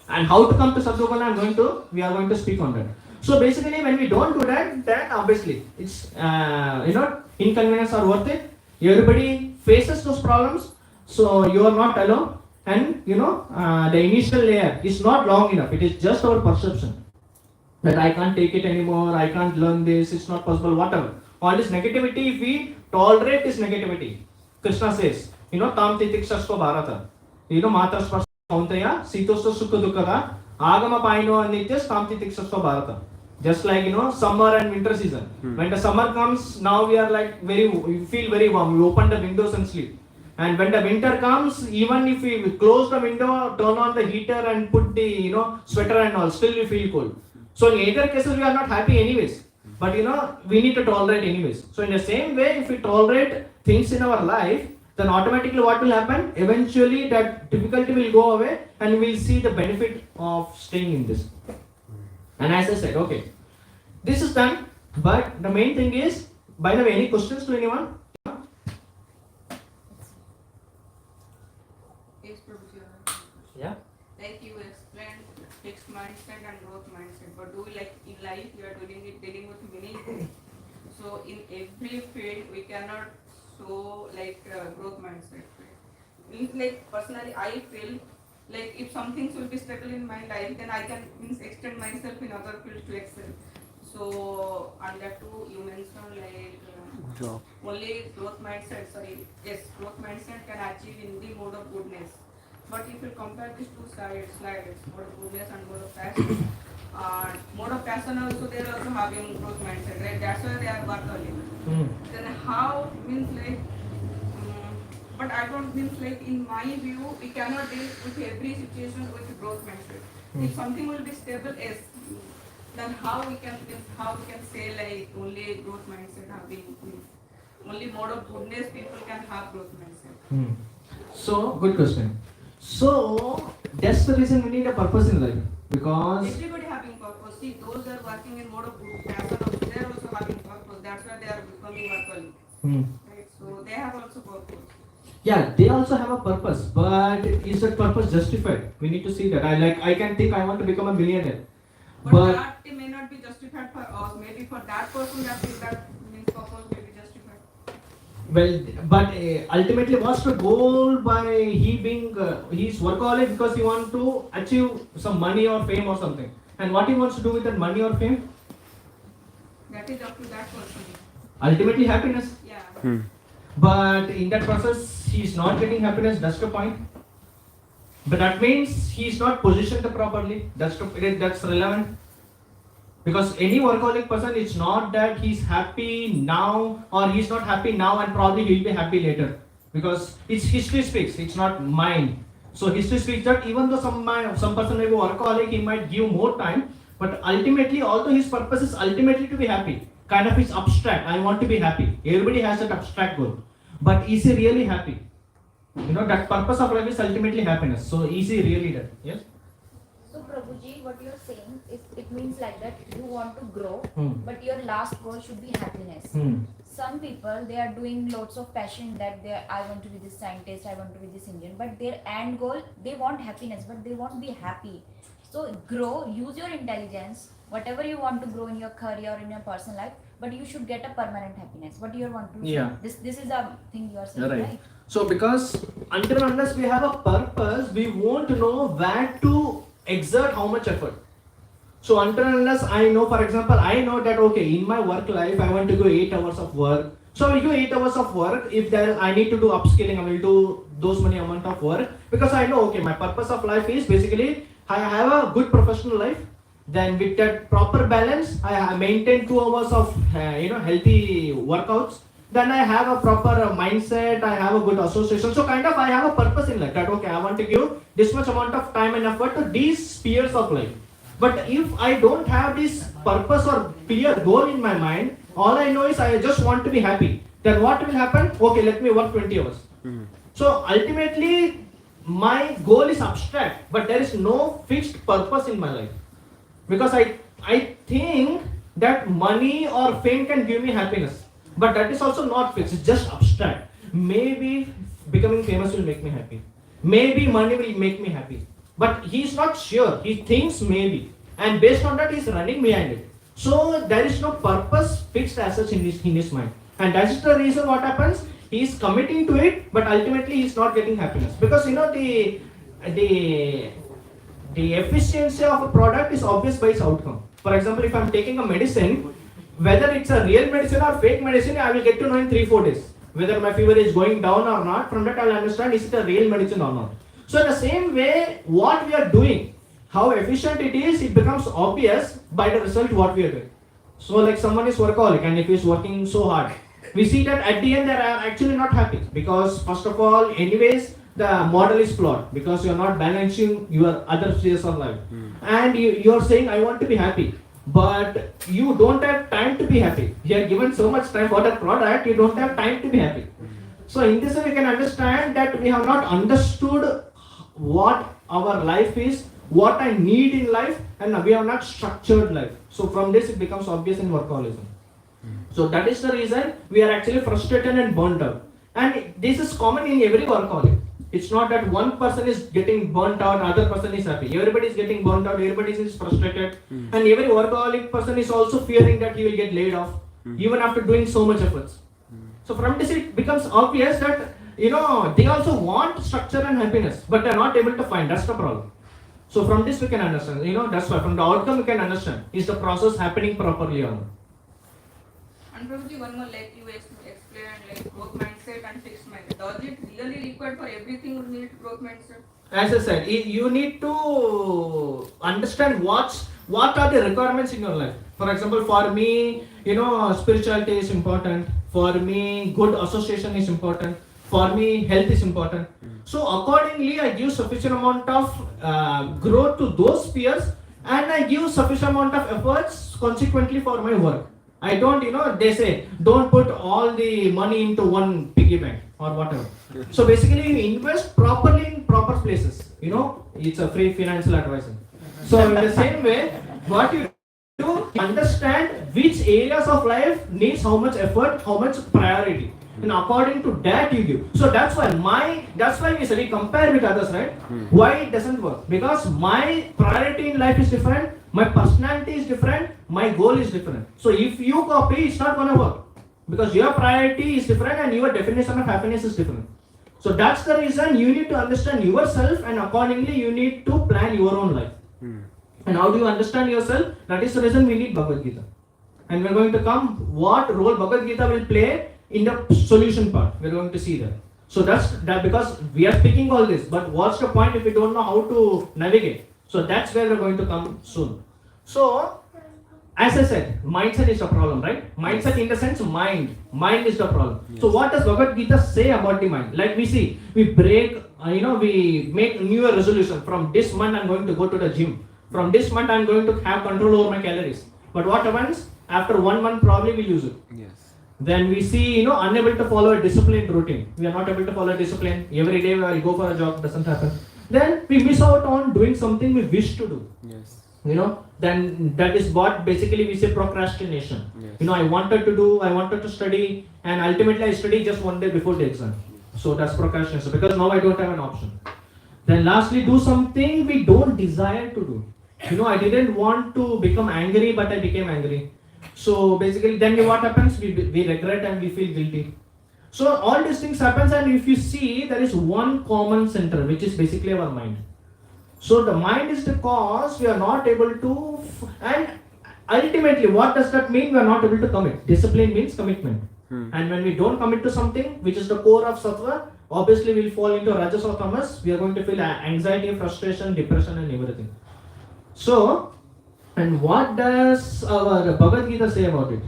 And how to come to Sattva, we are going to speak on that. So basically, when we don't do that, then obviously it's inconvenience are worth it. Everybody faces those problems, so you are not alone. And the initial layer is not long enough. It is just our perception that I can't take it anymore. I can't learn this. It's not possible. Whatever. All this negativity, if we tolerate this negativity, Krishna says, tam titikshasco bharata. Matra spasya kauntaya sitosta sukha dukkha agama paino anityas tam titikshasco bharata. Just like summer and winter season. When the summer comes, now we are like we feel very warm. We open the windows and sleep. And when the winter comes, even if we close the window, turn on the heater and put the sweater and all, still we feel cold. So in either cases we are not happy anyways. But we need to tolerate anyways. So in the same way, if we tolerate things in our life, then automatically what will happen? Eventually that difficulty will go away and we will see the benefit of staying in this. And as I said, okay, this is done, but the main thing is, by the way, any questions to anyone? Yes, Prabhuji. Yeah. Like you explained fixed mindset and growth mindset, but do like in life you are dealing with many things. So in every field we cannot show like growth mindset. Means like personally I feel like if some things will be stable in my life, then I can extend myself in other fields to excel. So and that too you mentioned like only growth mindset. Growth mindset can achieve in the mode of goodness. But if you compare these two slides, mode of goodness and mode of passion, mode of passion also they are also having growth mindset, right? That's why they are worth only. Then how means like, but I don't means like in my view we cannot deal with every situation with growth mindset. If something will be stable, yes, then how we can say like only growth mindset having only mode of goodness people can have growth mindset. So, good question. So, that's the reason we need a purpose in life. Because Everybody having purpose. See, those that are working in mode of good passion also, they are also having purpose. That's why they are becoming workaholic. Right? So they have also purpose. yeah, they also have a purpose, but is that purpose justified? We need to see that. I can think I want to become a millionaire, But that may not be justified for us. Maybe for that person that means purpose may be justified. well, but ultimately, what's the goal by he being he's workaholic because he wants to achieve some money or fame or something, and what he wants to do with that money or fame? That is up to that person. Ultimately, happiness. Yeah. But in that process, he's not getting happiness. That's the point. But that means he's not positioned properly. That's relevant. Because any workaholic person, it's not that he's happy now or he's not happy now and probably he'll be happy later. Because it's history speaks. It's not mine. So history speaks that even though some person may be workaholic, he might give more time. But ultimately, although his purpose is ultimately to be happy, kind of is abstract. I want to be happy. Everybody has that abstract goal. But is he really happy? You know, that purpose of life is ultimately happiness. So is he really that? Yes? So Prabhuji, what you're saying is it means like that you want to grow, Hmm. but your last goal should be happiness. Some people, they are doing lots of passion that I want to be this scientist, I want to be this Indian, but their end goal, they want happiness, but they won't be happy. So grow, use your intelligence, whatever you want to grow in your career or in your personal life, but you should get a permanent happiness. What do you want to Yeah. say? This is a thing you are saying, right? So because until unless we have a purpose, we won't know where to exert how much effort. So until unless I know, for example, I know that okay, in my work life, I want to go 8 hours of work. So I will do 8 hours of work. If there I need to do upskilling, I will do those many amount of work because I know okay, my purpose of life is basically I have a good professional life. Then with that proper balance, I maintain 2 hours of healthy workouts. Then I have a proper mindset, I have a good association. So kind of I have a purpose in life that okay, I want to give this much amount of time and effort to these spheres of life. But if I don't have this purpose or clear goal in my mind, all I know is I just want to be happy. Then what will happen? Okay, let me work 20 hours. So ultimately, my goal is abstract, but there is no fixed purpose in my life. Because I think that money or fame can give me happiness. But that is also not fixed, it's just abstract. Maybe becoming famous will make me happy. Maybe money will make me happy. But he is not sure, he thinks maybe. And based on that, he is running behind it. So there is no purpose fixed as such in his mind. And that is the reason what happens, he is committing to it, but ultimately he is not getting happiness. Because the efficiency of a product is obvious by its outcome. For example, if I am taking a medicine, whether it's a real medicine or fake medicine, I will get to know in 3-4 days. Whether my fever is going down or not, from that I will understand is it a real medicine or not. So in the same way, what we are doing, how efficient it is, it becomes obvious by the result what we are doing. So like someone is workaholic and if he is working so hard, we see that at the end they are actually not happy. Because first of all, anyways, the model is flawed because you are not balancing your other spheres of life. And you are saying, I want to be happy. But you don't have time to be happy. You are given so much time for that product, you don't have time to be happy. So in this way we can understand that we have not understood what our life is, what I need in life, and we have not structured life. So from this it becomes obvious in workaholism. So that is the reason we are actually frustrated and burnt out. And this is common in every workaholic. It's not that one person is getting burnt out, other person is happy. Everybody is getting burnt out, everybody is frustrated. And every workaholic person is also fearing that he will get laid off, even after doing so much efforts. So from this it becomes obvious that, they also want structure and happiness, but they are not able to find. That's the problem. So from this we can understand, that's why from the outcome we can understand, is the process happening properly or not. And probably one more, like you explained, like growth mindset and fixed mindset. Does it really require for everything we need growth mindset? As I said, you need to understand what are the requirements in your life. For example, for me, spirituality is important. For me, good association is important. For me, health is important. So accordingly, I give sufficient amount of growth to those spheres, and I give sufficient amount of efforts consequently for my work. I don't, they say, don't put all the money into one piggy bank or whatever. So basically, you invest properly in proper places. It's a free financial advisor. So in the same way, what you do, understand which areas of life needs how much effort, how much priority. And according to that you give. So that's why we say we compare with others, right? Why it doesn't work? Because my priority in life is different, my personality is different, my goal is different. So if you copy, it's not gonna work. Because your priority is different and your definition of happiness is different. So that's the reason you need to understand yourself, and accordingly you need to plan your own life. And how do you understand yourself? That is the reason we need Bhagavad Gita. And we're going to come what role Bhagavad Gita will play in the solution part. We're going to see that. So that's that, because we are speaking all this, but what's the point if we don't know how to navigate? So that's where we're going to come soon. So as I said, mindset is the problem, right? Mindset in the sense mind is the problem. Yes. So what does Bhagavad Gita say about the mind? Like we see, we break, we make New Year resolution. From this month I'm going to go to the gym. From this month I'm going to have control over my calories. But what happens? After 1 month probably we lose it. Yes. Then we see, unable to follow a disciplined routine. We are not able to follow a discipline. Every day I go for a jog, doesn't happen. Then we miss out on doing something we wish to do. Yes. Then that is what basically we say procrastination. Yes. I wanted to study, and ultimately I study just 1 day before the exam. So that's procrastination, because now I don't have an option. Then lastly, do something we don't desire to do. I didn't want to become angry, but I became angry. So basically then what happens? We regret and we feel guilty. So all these things happens, and if you see, there is one common center, which is basically our mind. So the mind is the cause we are not able to, and ultimately what does that mean? We are not able to commit. Discipline means commitment. And when we don't commit to something, which is the core of sattva, obviously we will fall into rajas or tamas. We are going to feel anxiety, frustration, depression and everything. So, and what does our Bhagavad Gita say about it?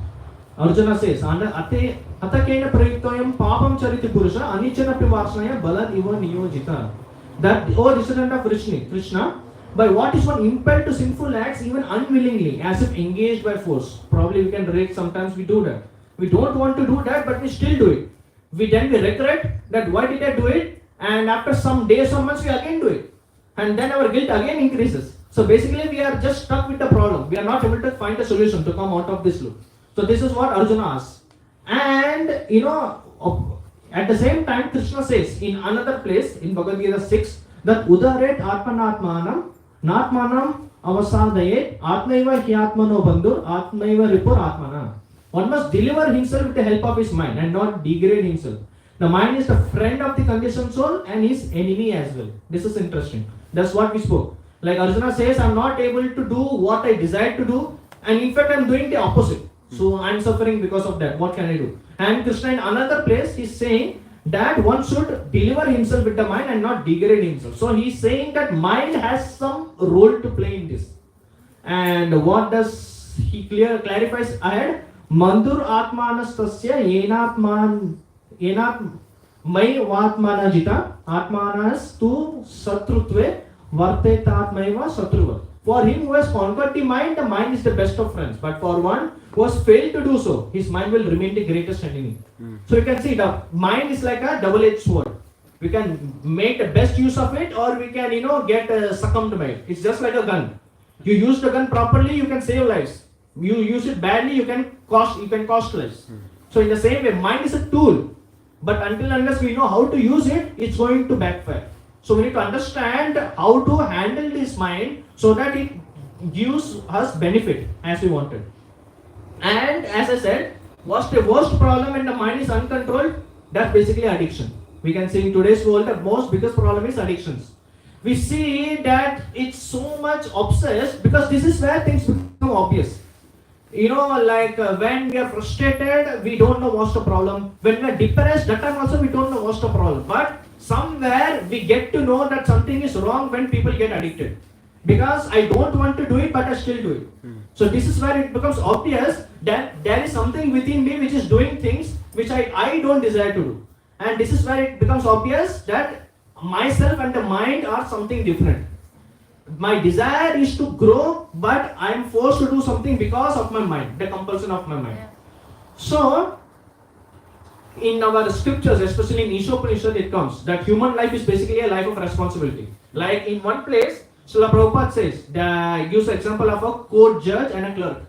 Arjuna says, Atakena prayuktoyam papam chariti purusha anichana pivarsnaya balad iva niyojita. That, O descendant of Krishna, by what is one impelled to sinful acts even unwillingly, as if engaged by force. Probably we can relate, sometimes we do that. We don't want to do that, but we still do it. We regret that why did I do it, and after some days or months we again do it. And then our guilt again increases. So basically we are just stuck with the problem. We are not able to find a solution to come out of this loop. So this is what Arjuna asks. And at the same time Krishna says in another place in Bhagavad Gita 6 that Udaret Atmanatmanam Natmanam Avasadaye Atmaiva Hyatmano Bandhur Atmaiva Ripur Atmana. One must deliver himself with the help of his mind and not degrade himself. The mind is the friend of the conditioned soul and his enemy as well. This is interesting. That's what we spoke. Like Arjuna says, I'm not able to do what I desire to do, and in fact I'm doing the opposite. So I'm suffering because of that. What can I do? And Krishna in another place is saying that one should deliver himself with the mind and not degrade himself. So he's saying that mind has some role to play in this. And what does he clarifies ahead? Mandur atmanastasya enat mai vatmana jita atmanas tu satrutve vartetatmaiva satruva. For him who has conquered the mind is the best of friends. But for one who has failed to do so, his mind will remain the greatest enemy. So you can see the mind is like a double-edged sword. We can make the best use of it, or we can get succumbed by it. It's just like a gun. You use the gun properly, you can save lives. You use it badly, you can cost lives. So in the same way, mind is a tool. But unless we know how to use it, it's going to backfire. So we need to understand how to handle this mind so that it gives us benefit as we wanted. And as I said, what's the worst problem when the mind is uncontrolled? That's basically addiction. We can see in today's world the most biggest problem is addictions. We see that it's so much obsessed because this is where things become obvious. When we are frustrated, we don't know what's the problem. When we are depressed, that time also we don't know what's the problem. But somewhere we get to know that something is wrong when people get addicted. Because I don't want to do it, but I still do it. So this is where it becomes obvious that there is something within me which is doing things which I don't desire to do. And this is where it becomes obvious that myself and the mind are something different. my desire is to grow, but I am forced to do something because of my mind, the compulsion of my mind. Yeah. So, in our scriptures, especially in Ishopanishad, it comes that human life is basically a life of responsibility. Like in one place, Srila Prabhupada says, gives the example of a court judge and a clerk.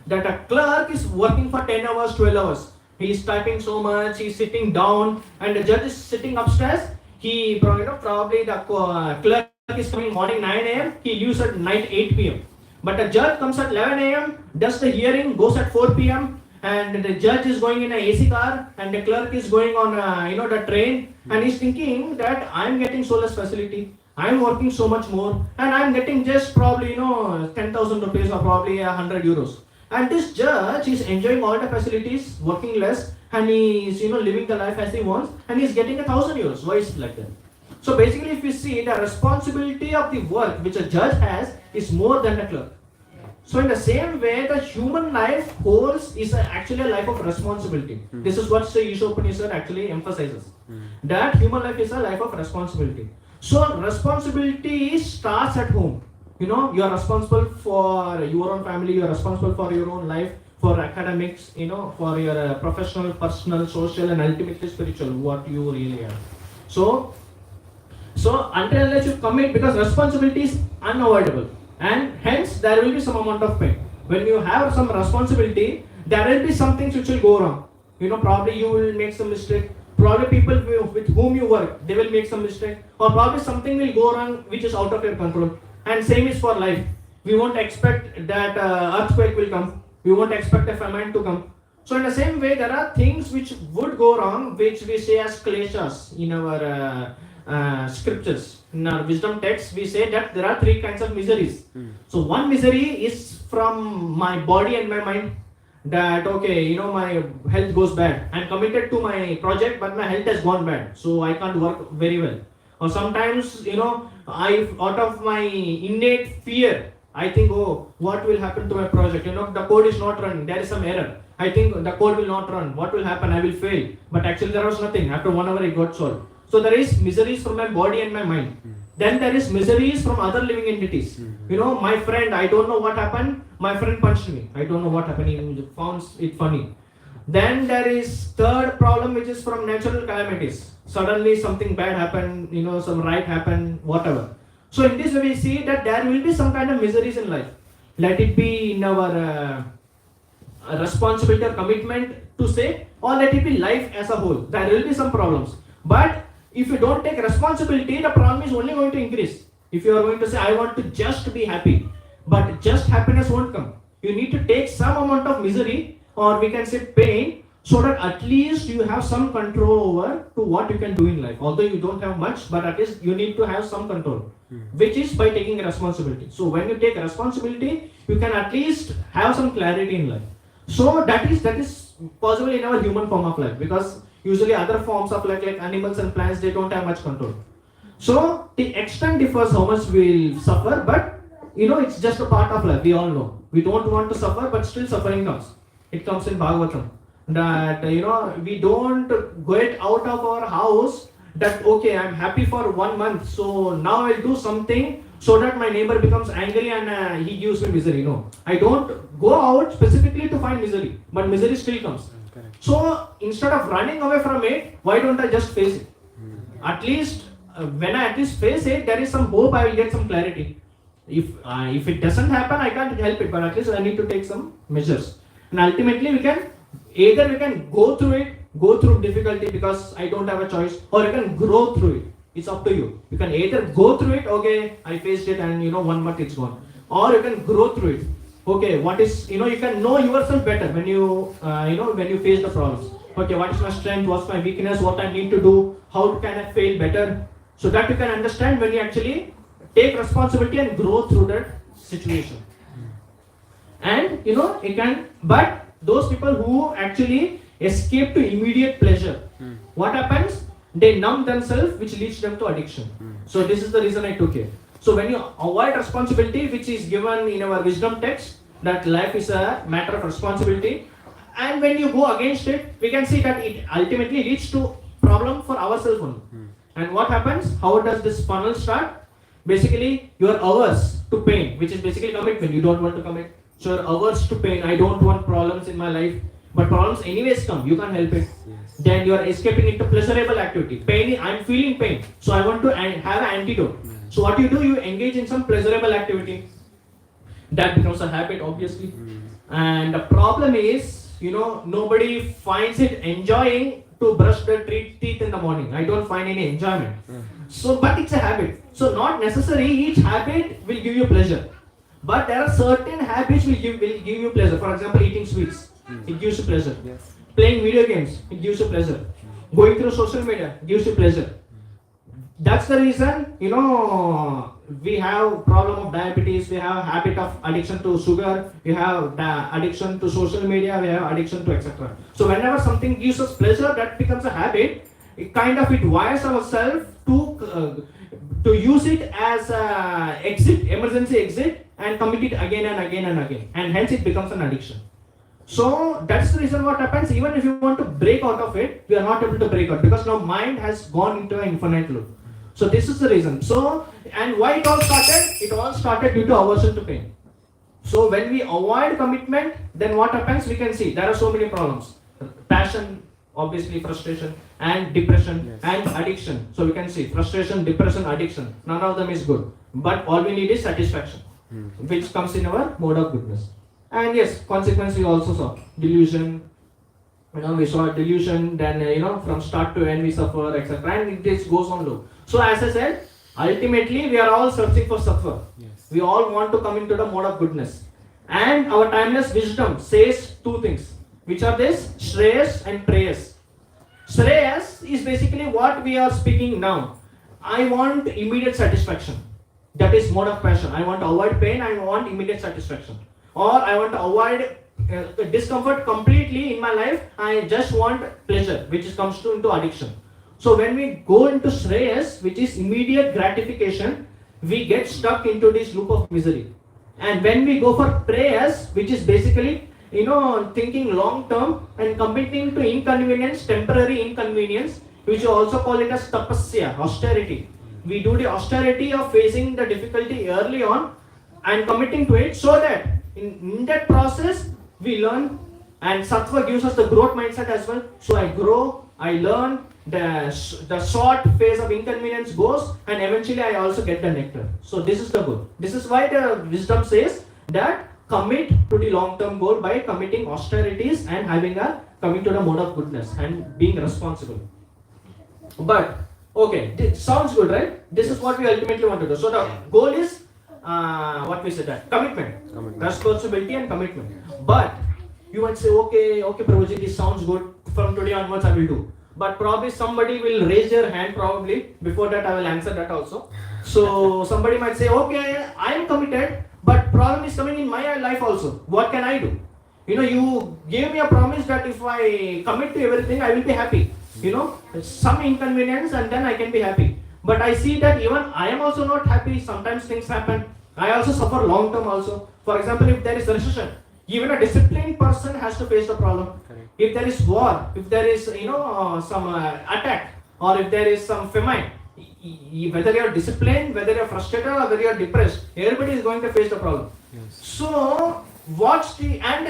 That a clerk is working for 10 hours, 12 hours. He is typing so much, he is sitting down, and the judge is sitting upstairs. He, probably the clerk is coming morning 9 a.m., he leaves at night 8 p.m. But the judge comes at 11 a.m., does the hearing, goes at 4 p.m., and the judge is going in a AC car, and the clerk is going on, the train, and he's thinking that I'm getting so less facility, I'm working so much more, and I'm getting just probably, 10,000 rupees or probably 100 euros. And this judge is enjoying all the facilities, working less, and he is, living the life as he wants, and he's getting 1,000 euros. Why is it like that? So basically, if you see, the responsibility of the work which a judge has is more than the clerk. So in the same way, the human life holds is actually a life of responsibility. This is what Sri Ishopanishad actually emphasizes. That human life is a life of responsibility. So responsibility starts at home. You are responsible for your own family, you are responsible for your own life, for academics, for your professional, personal, social, and ultimately spiritual, what you really are. So until unless you commit, because responsibility is unavoidable, and hence there will be some amount of pain. When you have some responsibility, there will be some things which will go wrong. Probably you will make some mistake. Probably people with whom you work, they will make some mistake, or probably something will go wrong which is out of your control. And same is for life. We won't expect that earthquake will come. We won't expect a famine to come. So in the same way, there are things which would go wrong, which we say as kleshas in our scriptures. In our wisdom texts, we say that there are three kinds of miseries. So one misery is from my body and my mind. That my health goes bad. I'm committed to my project, but my health has gone bad, so I can't work very well. Or sometimes, I out of my innate fear, I think, what will happen to my project? The code is not running. There is some error. I think the code will not run. What will happen? I will fail. But actually, there was nothing. After 1 hour, it got solved. So there is miseries from my body and my mind. Then there is miseries from other living entities. My friend, I don't know what happened. My friend punched me. I don't know what happened. He found it funny. Then there is third problem, which is from natural calamities. Suddenly something bad happened, some riot happened, whatever. So in this way we see that there will be some kind of miseries in life. Let it be in our responsibility or commitment to say, or let it be life as a whole. There will be some problems. But if you don't take responsibility, the problem is only going to increase. If you are going to say, I want to just be happy, but just happiness won't come. You need to take some amount of misery, or we can say pain, so that at least you have some control over to what you can do in life. Although you don't have much, but at least you need to have some control, which is by taking responsibility. So when you take responsibility, you can at least have some clarity in life. So that is possible in our human form of life, because usually other forms of life like animals and plants, they don't have much control. So the extent differs how much we will suffer, but it's just a part of life. We all know we don't want to suffer, but still suffering comes. It comes in Bhagavatam that we don't get out of our house that I'm happy for 1 month, so now I'll do something so that my neighbor becomes angry and he gives me misery. No, I don't go out specifically to find misery, but misery still comes. So instead of running away from it, why don't I just face it? At least when I at least face it, there is some hope. I will get some clarity. If it doesn't happen, I can't help it, but at least I need to take some measures. And ultimately, we can go through it, go through difficulty because I don't have a choice, or you can grow through it. It's up to you. You can either go through it, I faced it, and 1 month it's gone, or you can grow through it. What is you can know yourself better when you when you face the problems. What is my strength? What's my weakness? What I need to do? How can I fail better? So that you can understand when you actually take responsibility and grow through that situation. And it can, but those people who actually escape to immediate pleasure, what happens? They numb themselves, which leads them to addiction. So this is the reason I took it. So when you avoid responsibility, which is given in our wisdom text, that life is a matter of responsibility, and when you go against it, we can see that it ultimately leads to problem for ourselves only. And what happens? How does this funnel start? Basically, you are averse to pain, which is basically commitment. You don't want to commit. So you're averse to pain. I don't want problems in my life. But problems anyways come. You can't help it. Yes. Then you are escaping into pleasurable activity. Pain, I'm feeling pain. So I want to have an antidote. So what you do, you engage in some pleasurable activity. That becomes a habit, obviously. And the problem is, nobody finds it enjoying to brush their teeth in the morning. I don't find any enjoyment. So, but it's a habit. So not necessary each habit will give you pleasure. But there are certain habits will give you pleasure. For example, eating sweets. It gives you pleasure. Yes. Playing video games, it gives you pleasure. Going through social media gives you pleasure. That's the reason, we have problem of diabetes, we have habit of addiction to sugar, we have addiction to social media, we have addiction to etc. So whenever something gives us pleasure, that becomes a habit. It wires ourselves to use it as a emergency exit, and commit it again and again and again, and hence it becomes an addiction. So that's the reason what happens. Even if you want to break out of it, we are not able to break out because now mind has gone into an infinite loop. So this is the reason. So, and why it all started? It all started due to aversion to pain. So when we avoid commitment, then what happens? We can see there are so many problems. Passion, obviously frustration, and depression, Yes. and addiction. So we can see frustration, depression, addiction. None of them is good. But all we need is satisfaction, which comes in our mode of goodness. And yes, consequence we also saw. Delusion. We saw delusion, then from start to end we suffer, etc. And this goes on low. So as I said, ultimately we are all searching for sattva. Yes. We all want to come into the mode of goodness. And our timeless wisdom says two things. Which are this? Shreyas and preyas. Shreyas is basically what we are speaking now. I want immediate satisfaction. That is mode of passion. I want to avoid pain, I want immediate satisfaction. Or I want to avoid discomfort completely in my life. I just want pleasure, which comes into addiction. So when we go into Shreyas, which is immediate gratification, we get stuck into this loop of misery. And when we go for prayers, which is basically thinking long term and committing to inconvenience, temporary inconvenience, which you also call it as tapasya, austerity. We do the austerity of facing the difficulty early on and committing to it, so that in that process we learn, and sattva gives us the growth mindset as well. So I grow, I learn, the short phase of inconvenience goes, and eventually I also get the nectar. So this is the goal. This is why the wisdom says that commit to the long-term goal by committing austerities and coming to the mode of goodness and being responsible. But okay, this sounds good, right? This is what we ultimately want to do. So the goal is what we said, that commitment, responsibility and commitment. But you might say, okay, Prabhuji, this sounds good. From today onwards, I will do. But probably somebody will raise their hand. Probably before that, I will answer that also. So somebody might say, okay, I am committed, but problem is coming in my life also. What can I do? You gave me a promise that if I commit to everything, I will be happy. Some inconvenience and then I can be happy. But I see that even I am also not happy. Sometimes things happen. I also suffer long term also. For example, if there is recession, even a disciplined person has to face the problem. Correct. If there is war, if there is some attack, or if there is some famine, whether you are disciplined, whether you are frustrated, or whether you are depressed, everybody is going to face the problem. Yes. So and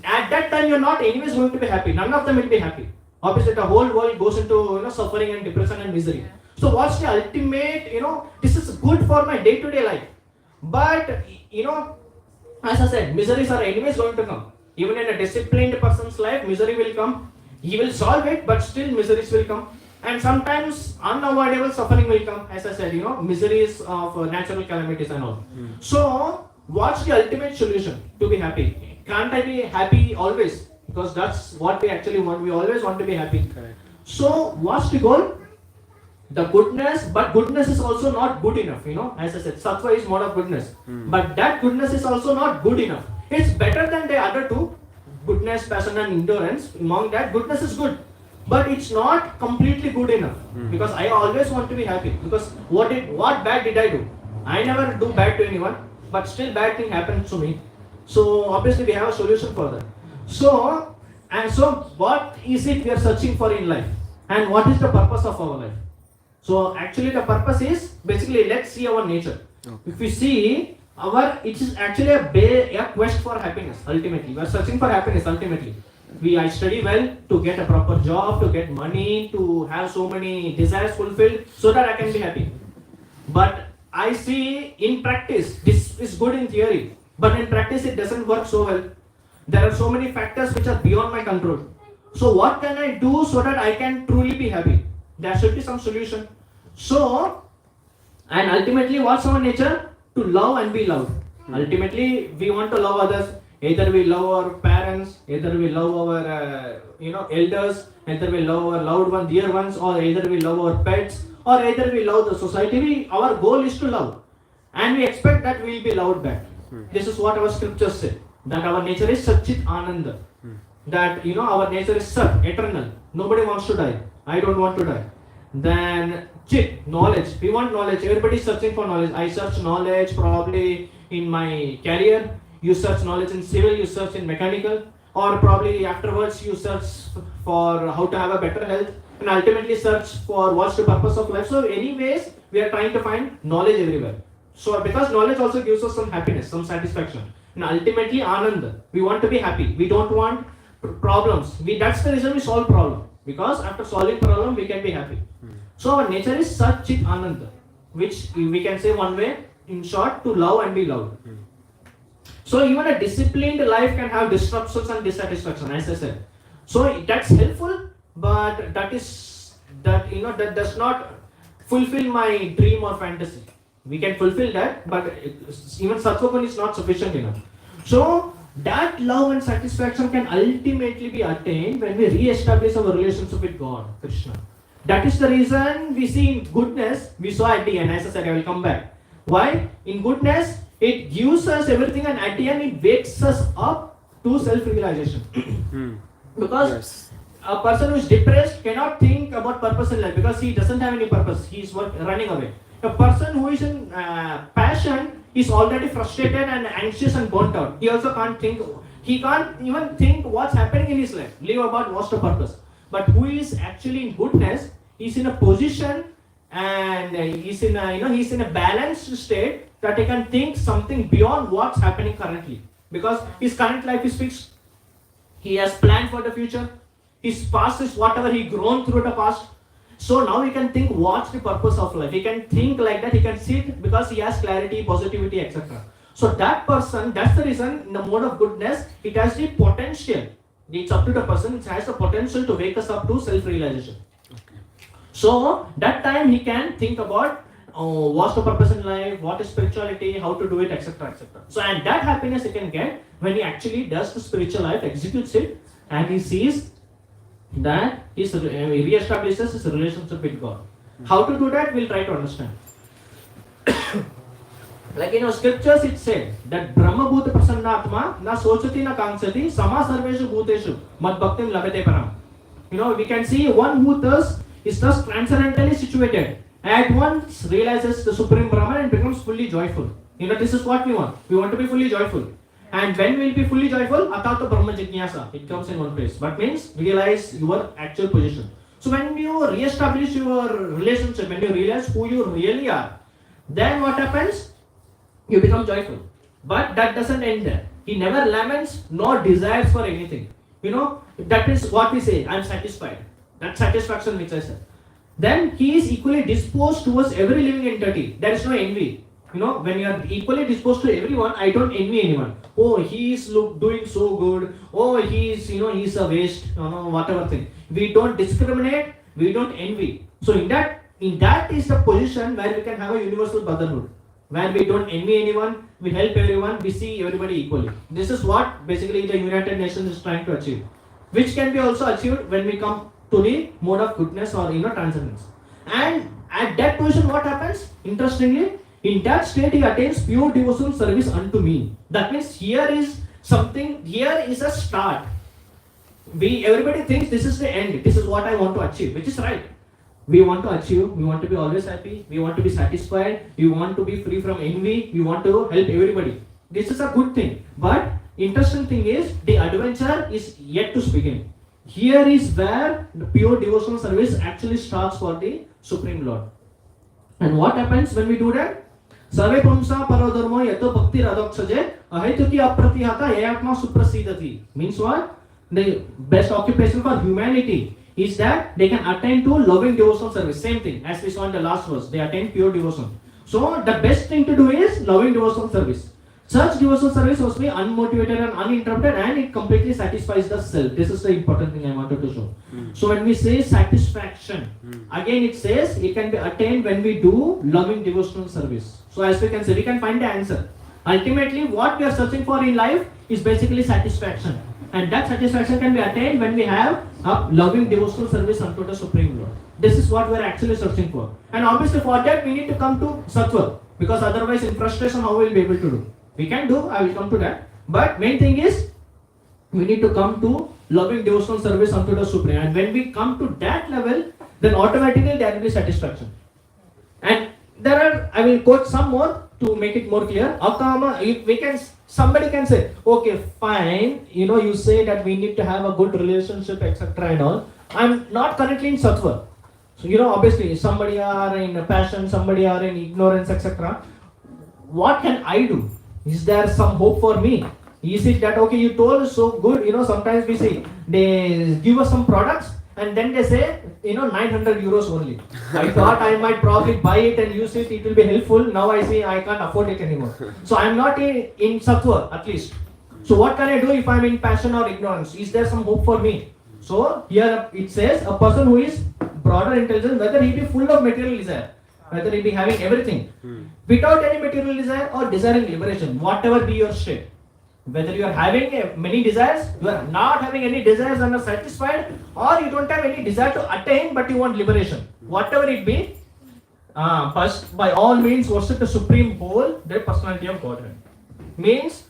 at that time you are not anyways going to be happy. None of them will be happy. Obviously, the whole world goes into suffering and depression and misery. So what's the ultimate? This is good for my day-to-day life. But as I said, miseries are anyways going to come. Even in a disciplined person's life, misery will come. He will solve it, but still miseries will come. And sometimes unavoidable suffering will come. As I said, miseries of natural calamities and all. So what's the ultimate solution to be happy? Can't I be happy always? Because that's what we actually want. We always want to be happy. Correct. So what's the goal? The goodness, but goodness is also not good enough. As I said, sattva is mode of goodness. But that goodness is also not good enough. It's better than the other two, goodness, passion and endurance. Among that, goodness is good. But it's not completely good enough. Because I always want to be happy. Because what bad did I do? I never do bad to anyone. But still bad thing happens to me. So obviously we have a solution for that. So what is it we are searching for in life? And what is the purpose of our life? So actually the purpose is basically let's see our nature. Okay. If we see it is actually a quest for happiness. Ultimately, we are searching for happiness. Ultimately, I study well to get a proper job, to get money, to have so many desires fulfilled, so that I can be happy. But I see in practice, this is good in theory, but in practice it doesn't work so well. There are so many factors which are beyond my control. So what can I do so that I can truly be happy? There should be some solution. So, and ultimately what's our nature? To love and be loved. Ultimately we want to love others. Either we love our parents, either we love our elders, either we love our loved ones, dear ones, or either we love our pets, or either we love the society. Our goal is to love, and we expect that we will be loved back. This is what our scriptures say, that our nature is Satchit Ananda, that our nature is Sat, eternal. Nobody wants to die. I don't want to die. Then Chit, knowledge. We want knowledge. Everybody is searching for knowledge. I search knowledge probably in my career. You search knowledge in civil, you search in mechanical, or probably afterwards you search for how to have a better health, and ultimately search for what's the purpose of life. So anyways, we are trying to find knowledge everywhere. So because knowledge also gives us some happiness, some satisfaction, and ultimately Ananda. We want to be happy. We don't want problems. That's the reason we solve problem, because after solving problem we can be happy. So our nature is Satchit Ananda, which we can say one way, in short, to love and be loved. So even a disciplined life can have disruptions and dissatisfaction, as I said. So that's helpful, but that does not fulfill my dream or fantasy. We can fulfill that, but even Sattvagun is not sufficient enough. So that love and satisfaction can ultimately be attained when we re-establish our relationship with God, Krishna. That is the reason we see in goodness, we saw at the end, as I said, I will come back. Why? In goodness, it gives us everything, and at the end it wakes us up to self-realization. Because a person who is depressed cannot think about purpose in life, because he doesn't have any purpose. He is running away. A person who is in passion is already frustrated and anxious and burnt out. He also can't think. He can't even think what's happening in his life. Live about what's the purpose. But who is actually in goodness, he's in a position and he's in a balanced state that he can think something beyond what's happening currently, because his current life is fixed. He has planned for the future. His past is whatever he grown through the past. So now he can think what's the purpose of life. He can think like that. He can see it because he has clarity, positivity, etc. So that person, that's the reason in the mode of goodness, it has the potential. It's up to the person. It has the potential to wake us up to self-realization. So that time he can think about what's the purpose in life, what is spirituality, how to do it, etc. etc. So, and that happiness he can get when he actually does the spiritual life, executes it, and he sees that he re-establishes his relationship with God. How to do that, we'll try to understand. Like in our scriptures it said that Brahma Bhuta Prasannatma na sochati na kangsati sama sarveshu bhuteshu mad bhaktim labete param. We can see one who thus is thus transcendentally situated, at once realizes the Supreme Brahman and becomes fully joyful. This is what we want. We want to be fully joyful. And when we will be fully joyful, Atata Brahma Jignasa, it comes in one place. But means realize your actual position. So when you re-establish your relationship, when you realize who you really are, then what happens? You become joyful. But that doesn't end there. He never laments nor desires for anything. That is what we say, I am satisfied. That satisfaction which I said. Then he is equally disposed towards every living entity. There is no envy. When you are equally disposed to everyone, I don't envy anyone. Oh, he is doing so good. Oh, he is a waste. Whatever thing. We don't discriminate. We don't envy. So in that is the position where we can have a universal brotherhood, where we don't envy anyone. We help everyone. We see everybody equally. This is what basically the United Nations is trying to achieve, which can be also achieved when we come to the mode of goodness or transcendence. And at that position, what happens? Interestingly, in that state he attains pure devotional service unto me. That means here is a start. Everybody thinks this is the end. This is what I want to achieve, which is right. We want to achieve. We want to be always happy. We want to be satisfied. We want to be free from envy. We want to help everybody. This is a good thing. But interesting thing is the adventure is yet to begin. Here is where the pure devotional service actually starts for the Supreme Lord. And what happens when we do that? Sarve pumsa parodharmo yato bhakti radoksaje ahetuki apratihata yayatma suprasidati. Means what? The best occupation for humanity is that they can attain to loving devotional service. Same thing as we saw in the last verse. They attain pure devotion. So the best thing to do is loving devotional service. Such devotional service must be unmotivated and uninterrupted, and it completely satisfies the self. This is the important thing I wanted to show. So when we say satisfaction, again it says it can be attained when we do loving devotional service. So as we can say, we can find the answer. Ultimately, what we are searching for in life is basically satisfaction. And that satisfaction can be attained when we have a loving devotional service unto the Supreme Lord. This is what we are actually searching for. And obviously for that we need to come to Sattva. Because otherwise in frustration how we will be able to do? We can do, I will come to that. But main thing is, we need to come to loving devotional service unto the Supreme. And when we come to that level, then automatically there will be satisfaction. And there are, I will quote some more to make it more clear. Akama, we can, somebody can say, okay, fine, you say that we need to have a good relationship, etc. and all. I'm not currently in Sattva. So, obviously, somebody are in passion, somebody are in ignorance, etc. What can I do? Is there some hope for me? Is it that, okay, you told so good, sometimes we see, they give us some products and then they say, 900 euros only. I thought I might probably buy it and use it, it will be helpful. Now I see I can't afford it anymore. So I'm not in Sattva at least. So what can I do if I'm in passion or ignorance? Is there some hope for me? So here it says, a person who is broader intelligence, whether he be full of material desire, whether he be having everything, without any material desire or desiring liberation, whatever be your state. Whether you are having many desires, you are not having any desires and are satisfied, or you don't have any desire to attain but you want liberation. Whatever it be, first by all means worship the Supreme Whole, the personality of Godhead. Means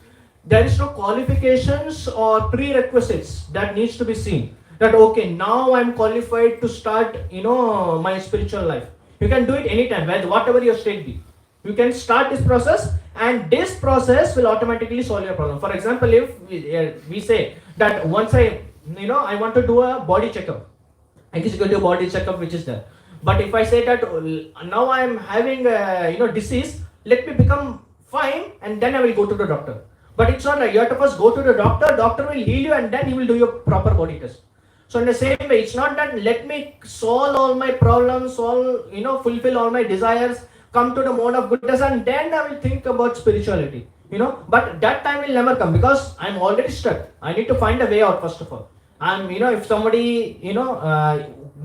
there is no qualifications or prerequisites that needs to be seen. That okay, now I am qualified to start, my spiritual life. You can do it anytime, whatever your state be. You can start this process, and this process will automatically solve your problem. For example, if we say that once I want to do a body checkup, I just go to a body checkup which is there. But if I say that now I am having disease, let me become fine, and then I will go to the doctor. But it's not like you have to first go to the doctor. Doctor will heal you, and then he will do your proper body test. So in the same way, it's not that let me solve all my problems, fulfill all my desires, come to the mode of goodness, and then I will think about spirituality. But that time will never come because I'm already stuck. I need to find a way out first of all. And if somebody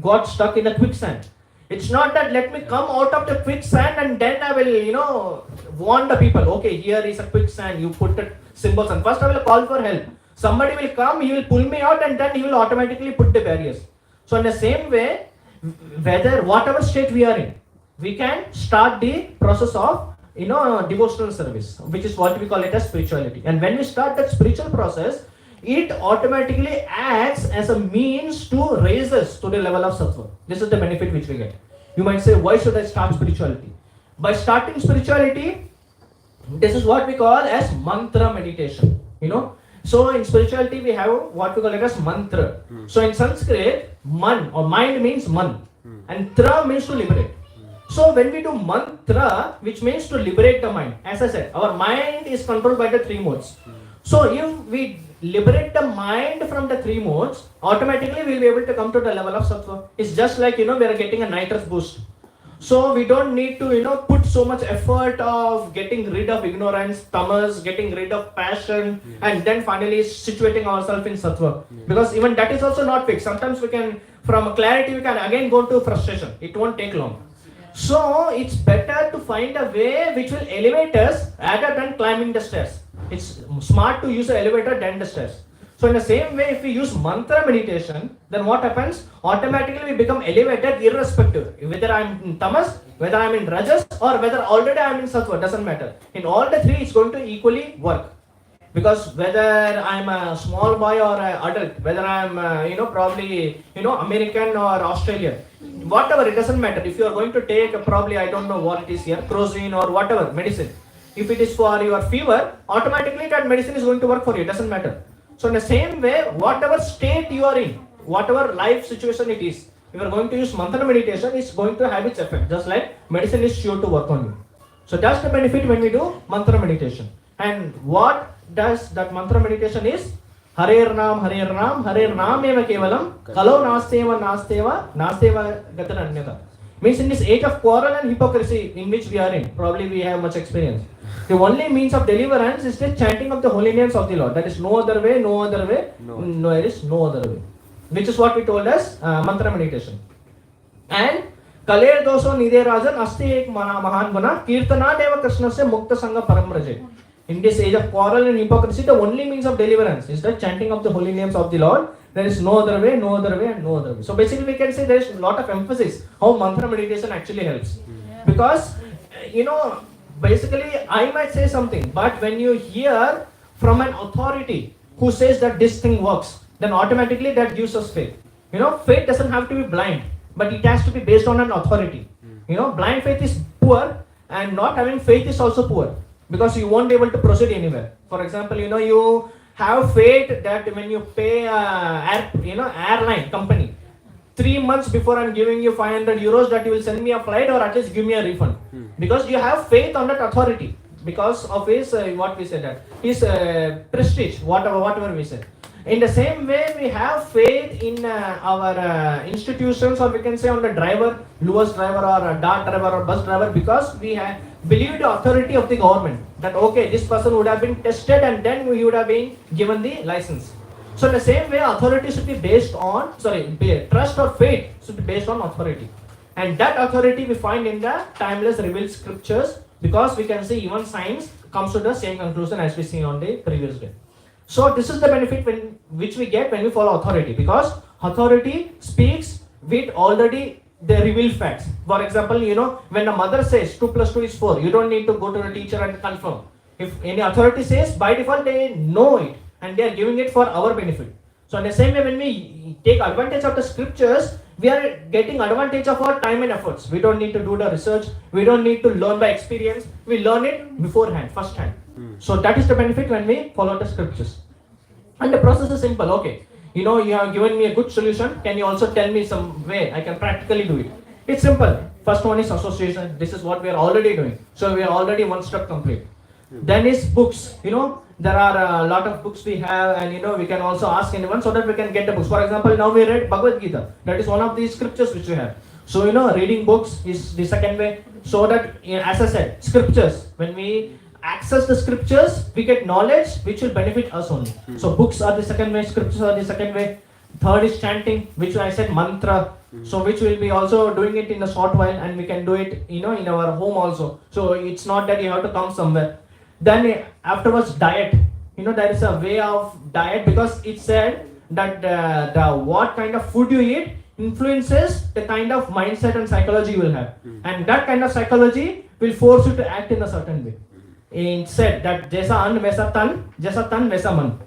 got stuck in a quicksand, it's not that let me come out of the quicksand and then I will warn the people. Okay, here is a quicksand. You put the symbols, and first I will call for help. Somebody will come, he will pull me out, and then he will automatically put the barriers. So in the same way, whatever state we are in, we can start the process of devotional service, which is what we call it as spirituality. And when we start that spiritual process, it automatically acts as a means to raise us to the level of sattva. This is the benefit which we get. You might say, why should I start spirituality? By starting spirituality, this is what we call as mantra meditation. So in spirituality we have what we call it as mantra. So in Sanskrit, man or mind means man, and tra means to liberate. So when we do mantra, which means to liberate the mind, as I said, our mind is controlled by the three modes. So if we liberate the mind from the three modes, automatically we will be able to come to the level of sattva. It's just like we are getting a nitrous boost. So we don't need to put so much effort of getting rid of ignorance, tamas, getting rid of passion, and then finally situating ourselves in sattva. Because even that is also not fixed. Sometimes we can, from clarity, we can again go to frustration. It won't take long. So it's better to find a way which will elevate us rather than climbing the stairs. It's smart to use the elevator than the stairs. So in the same way, if we use mantra meditation, then what happens? Automatically we become elevated irrespective. Whether I'm in tamas, whether I'm in rajas, or whether already I'm in sattva, doesn't matter. In all the three, it's going to equally work. Because whether I'm a small boy or an adult, whether I'm probably American or Australian, whatever, it doesn't matter. If you are going to take probably, I don't know what it is here, crozine or whatever medicine, if it is for your fever, automatically that medicine is going to work for you. It doesn't matter. So in the same way, whatever state you are in, whatever life situation it is, if you are going to use mantra meditation, it's going to have its effect, just like medicine is sure to work on you. So that's the benefit when we do mantra meditation. And what does that mantra meditation is? Harer Nam, Harer Nam eva kevalam, kalo nasteva gatan anyata. Means in this age of quarrel and hypocrisy in which we are in, probably we have much experience. The only means of deliverance is the chanting of the holy names of the Lord. That is no other way, no other way, no, there is no other way. Which is what we told as mantra meditation. And Kaler doso nide rajan asti ek mahan guna kirtana deva Krishna se mukta sangha paramraje. In this age of quarrel and hypocrisy, the only means of deliverance is the chanting of the holy names of the Lord. There is no other way, no other way, and no other way. So basically, we can say there is a lot of emphasis how mantra meditation actually helps. Yeah. Because, basically, I might say something, but when you hear from an authority who says that this thing works, then automatically that gives us faith. Faith doesn't have to be blind, but it has to be based on an authority. Blind faith is poor, and not having faith is also poor. Because you won't be able to proceed anywhere. For example, you have faith that when you pay airline company, 3 months before I'm giving you 500 euros that you will send me a flight or at least give me a refund. Because you have faith on that authority. Because of his, what we said that, his prestige, whatever we said. In the same way, we have faith in our institutions, or we can say on the driver, Lewis driver or a dart driver or bus driver, because we have believed the authority of the government that okay, this person would have been tested and then he would have been given the license. So in the same way, authority should be based on, trust or faith should be based on authority. And that authority we find in the timeless revealed scriptures, because we can see even science comes to the same conclusion as we see on the previous day. So this is the benefit which we get when we follow authority, because authority speaks with already the revealed facts. For example, when a mother says 2 plus 2 is 4, you don't need to go to the teacher and confirm. If any authority says, by default they know it and they are giving it for our benefit. So in the same way, when we take advantage of the scriptures, we are getting advantage of our time and efforts. We don't need to do the research. We don't need to learn by experience. We learn it beforehand, first hand. So that is the benefit when we follow the scriptures. And the process is simple. Okay, you have given me a good solution. Can you also tell me some way I can practically do it? It's simple. First one is association. This is what we are already doing. So we are already one step complete. Then is books. There are a lot of books we have, and we can also ask anyone so that we can get the books. For example, now we read Bhagavad Gita. That is one of the scriptures which we have. So reading books is the second way. So that, as I said, scriptures. When we access the scriptures, we get knowledge which will benefit us only. So books are the second way, scriptures are the second way. Third is chanting, which I said mantra. So which will be also doing it in a short while, and we can do it in our home also. So it's not that you have to come somewhere. Then afterwards diet. There is a way of diet, because it said that the what kind of food you eat influences the kind of mindset and psychology you will have. And that kind of psychology will force you to act in a certain way. It said that jaisa an vaisa tan vaisa man.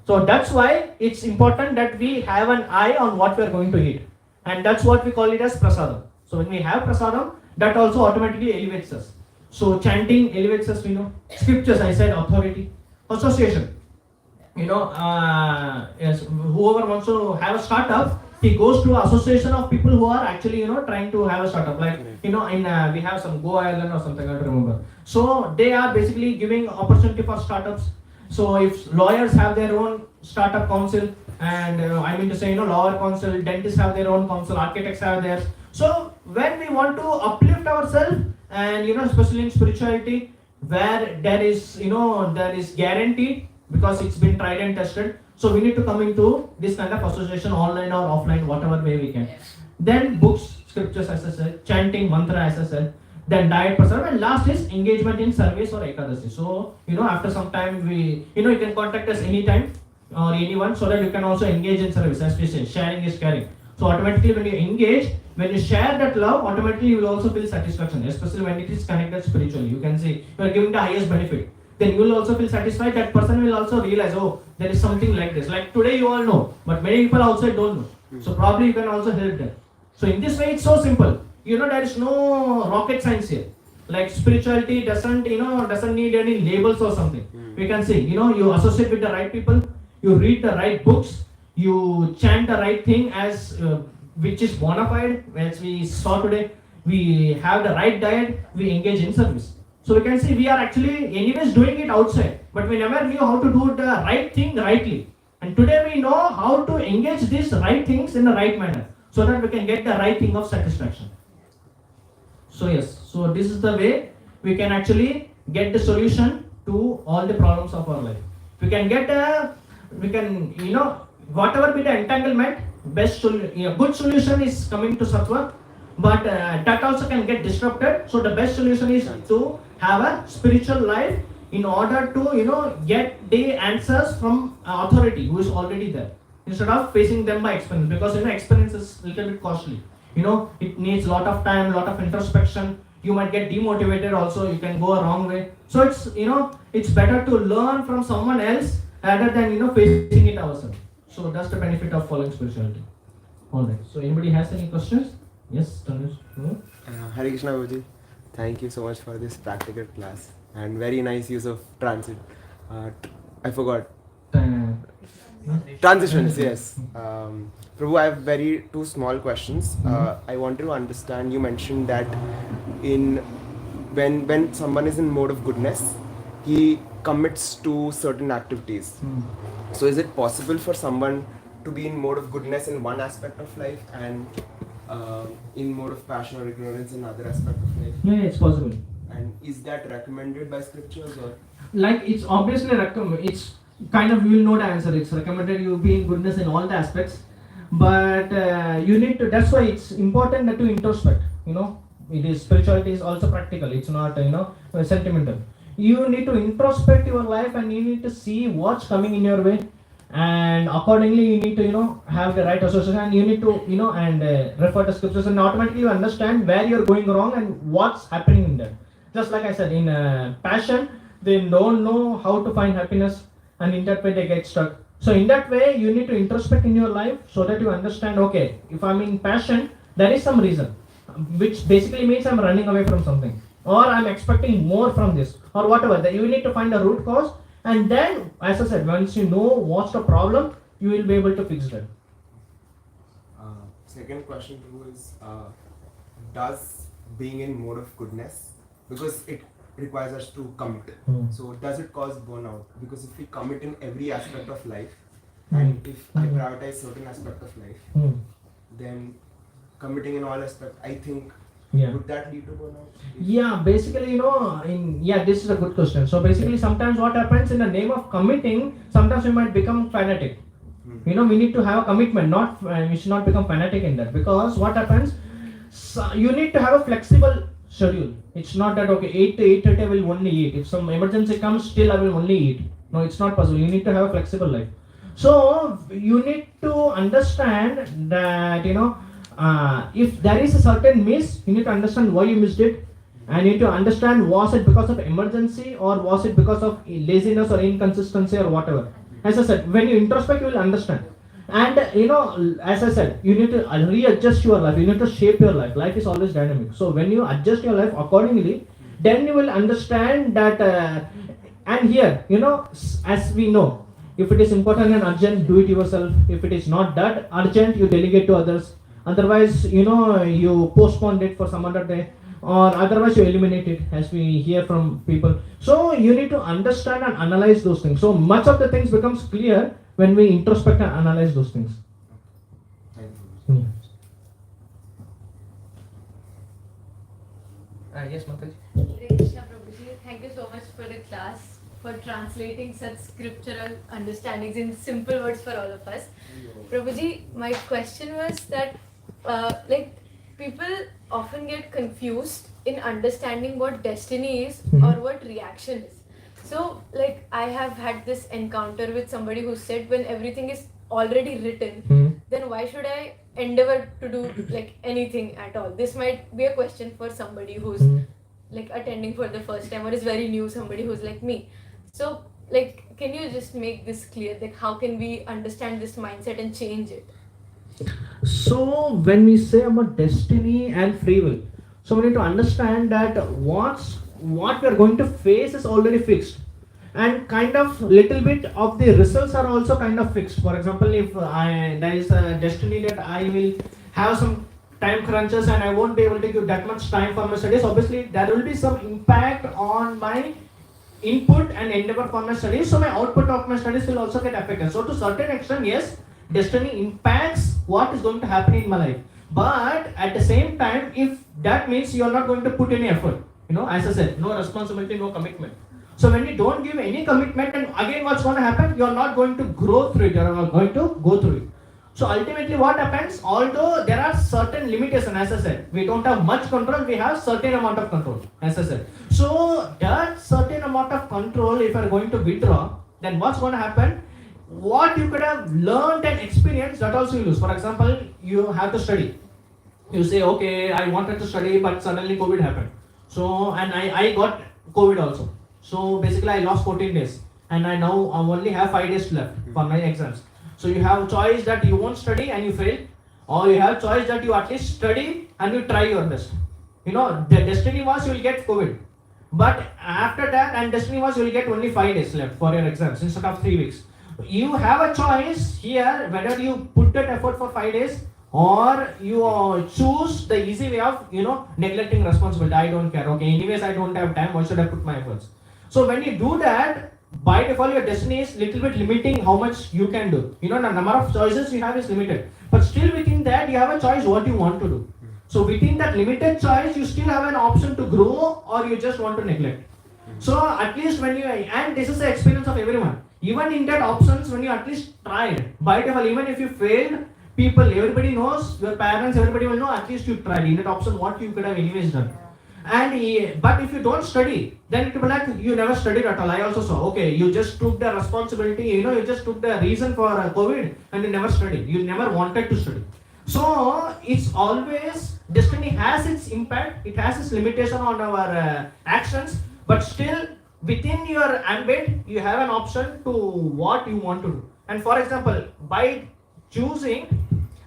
So that's why it's important that we have an eye on what we are going to eat. And that's what we call it as prasadam. So when we have prasadam, that also automatically elevates us. So chanting elevates us, Scriptures, I said, authority. Association. Yes, whoever wants to have a startup, he goes to an association of people who are actually, trying to have a startup. Like, we have some Go Island or something, I don't remember. So they are basically giving opportunity for startups. So if lawyers have their own startup council, and lawyer council, dentists have their own council, architects have theirs. So when we want to uplift ourselves, and especially in spirituality, where there is guaranteed, because it's been tried and tested. So we need to come into this kind of association, online or offline, whatever way we can. Then books, scriptures, as I said, chanting, mantra, as I said. Then diet, prasadam, and last is engagement in service or ekadasi. So after some time, we you can contact us anytime or anyone, so that you can also engage in service. As we say, sharing is caring. So automatically when you engage, when you share that love, automatically you will also feel satisfaction, especially when it is connected spiritually. You can see you are giving the highest benefit. Then you will also feel satisfied. That person will also realize, oh, there is something like this. Like today you all know, but many people outside don't know. So probably you can also help them. So in this way it's so simple. There is no rocket science here. Like spirituality doesn't need any labels or something. We can see, you associate with the right people, you read the right books, you chant the right thing as which is bona fide, as we saw today, we have the right diet, we engage in service. So we can see we are actually anyways doing it outside, but we never knew how to do the right thing rightly. And today we know how to engage these right things in the right manner, so that we can get the right thing of satisfaction. So yes, so this is the way we can actually get the solution to all the problems of our life. We can get whatever be the entanglement, good solution is coming to sattva, but that also can get disrupted. So the best solution is to have a spiritual life in order to get the answers from authority who is already there, instead of facing them by experience, because experience is a little bit costly. It needs a lot of time, lot of introspection. You might get demotivated also, you can go a wrong way. So it's better to learn from someone else rather than facing it ourselves. So that's the benefit of following spirituality. Alright, so anybody has any questions? Yes, Tanush? Hare Krishna Prabhuji, thank you so much for this practical class and very nice use of transit. I forgot. Transitions, yes. Prabhu, I have two small questions. I want to understand, you mentioned that when someone is in mode of goodness, he commits to certain activities. So is it possible for someone to be in mode of goodness in one aspect of life and in mode of passion or ignorance in other aspect of life? Yeah, it's possible. And is that recommended by scriptures or? Like, it's obviously recommended. It's kind of, you will know the answer. It's recommended you be in goodness in all the aspects, but you need to. That's why it's important that to introspect. It is spirituality is also practical. It's not sentimental. You need to introspect your life and you need to see what's coming in your way, and accordingly you need to have the right association, and you need to and refer to scriptures, and automatically you understand where you're going wrong and what's happening in there. Just like I said, in passion, they don't know how to find happiness, and in that way they get stuck. So in that way you need to introspect in your life so that you understand, okay, if I'm in passion, there is some reason, which basically means I'm running away from something, or I'm expecting more from this, or whatever. That you need to find the root cause, and then, as I said, once you know what's the problem, you will be able to fix that. Second question too is, does being in mode of goodness, because it requires us to commit, so does it cause burnout? Because if we commit in every aspect of life, and if I prioritize certain aspect of life, then committing in all aspects, I think, would that lead to burnout? Yeah, basically, this is a good question. So basically, sometimes what happens, in the name of committing, sometimes we might become fanatic. We need to have a commitment, we should not become fanatic in that, because what happens, you need to have a flexible schedule. It's not that, okay, 8 to 8:30 I will only eat. If some emergency comes, still I will only eat. No, it's not possible. You need to have a flexible life. So you need to understand that, if there is a certain miss, you need to understand why you missed it, and you need to understand, was it because of emergency, or was it because of laziness or inconsistency or whatever. As I said, when you introspect, you will understand. And as I said, you need to readjust your life, you need to shape your life. Life is always dynamic. So when you adjust your life accordingly, then you will understand that, and here, as we know, if it is important and urgent, do it yourself. If it is not that urgent, you delegate to others. Otherwise, you postpone it for some other day, or otherwise you eliminate it, as we hear from people. So you need to understand and analyze those things. So much of the things becomes clear when we introspect and analyze those things. Thank you. Yes, Mataji. Krishna Prabhuji, thank you so much for the class, for translating such scriptural understandings in simple words for all of us. Prabhuji, my question was that people often get confused in understanding what destiny is or what reaction is. So I have had this encounter with somebody who said, when everything is already written, then why should I endeavor to do anything at all? This might be a question for somebody who's attending for the first time, or is very new, somebody who's like me. So can you just make this clear, how can we understand this mindset and change it? So when we say about destiny and free will, so we need to understand that what we are going to face is already fixed, and kind of little bit of the results are also kind of fixed. For example, if there is a destiny that I will have some time crunches and I won't be able to give that much time for my studies, obviously there will be some impact on my input and endeavor for my studies, so my output of my studies will also get affected. So to certain extent, yes, destiny impacts what is going to happen in my life. But at the same time, if that means you are not going to put any effort, as I said, no responsibility, no commitment. So when you don't give any commitment, and again what's going to happen, you are not going to grow through it, you are not going to go through it. So ultimately what happens, although there are certain limitations, as I said, we don't have much control, we have certain amount of control, as I said. So that certain amount of control, if you are going to withdraw, then what's going to happen, what you could have learned and experienced, that also you lose. For example, you have to study. You say, okay, I wanted to study, but suddenly COVID happened. So, and I got COVID also. So basically I lost 14 days. And I now only have 5 days left for my exams. So you have a choice that you won't study and you fail, or you have a choice that you at least study and you try your best. The destiny was you will get COVID. But after that, and destiny was you will get only 5 days left for your exams instead of 3 weeks. You have a choice here whether you put that effort for 5 days or you choose the easy way of neglecting responsibility. I don't care. Okay, anyways I don't have time. Why should I put my efforts? So when you do that, by default your destiny is little bit limiting how much you can do. The number of choices you have is limited. But still within that you have a choice what you want to do. So within that limited choice you still have an option to grow or you just want to neglect. So at least when you, and this is the experience of everyone. Even in that options when you at least tried, by default even if you failed, everybody knows, your parents, everybody will know at least you tried. In that option what you could have anyways done. And but if you don't study, then it will be like you never studied at all. I also saw, okay, you just took the responsibility, you just took the reason for COVID and you never studied. You never wanted to study. So it's always, destiny has its impact, it has its limitation on our actions, but still within your ambit, you have an option to what you want to do. And for example, by choosing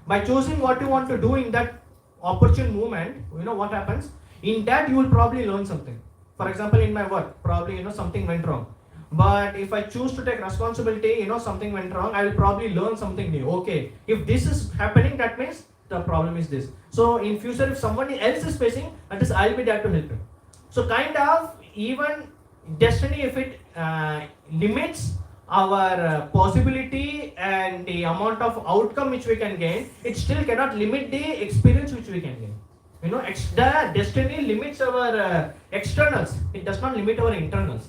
what you want to do in that opportune moment, what happens? In that you will probably learn something. For example, in my work, probably something went wrong. But if I choose to take responsibility, something went wrong, I will probably learn something new. Okay, if this is happening, that means the problem is this. So in future, if somebody else is facing, at least I'll be there to help him. So kind of even destiny, if it limits our possibility and the amount of outcome which we can gain, it still cannot limit the experience which we can gain. The destiny limits our externals, it does not limit our internals.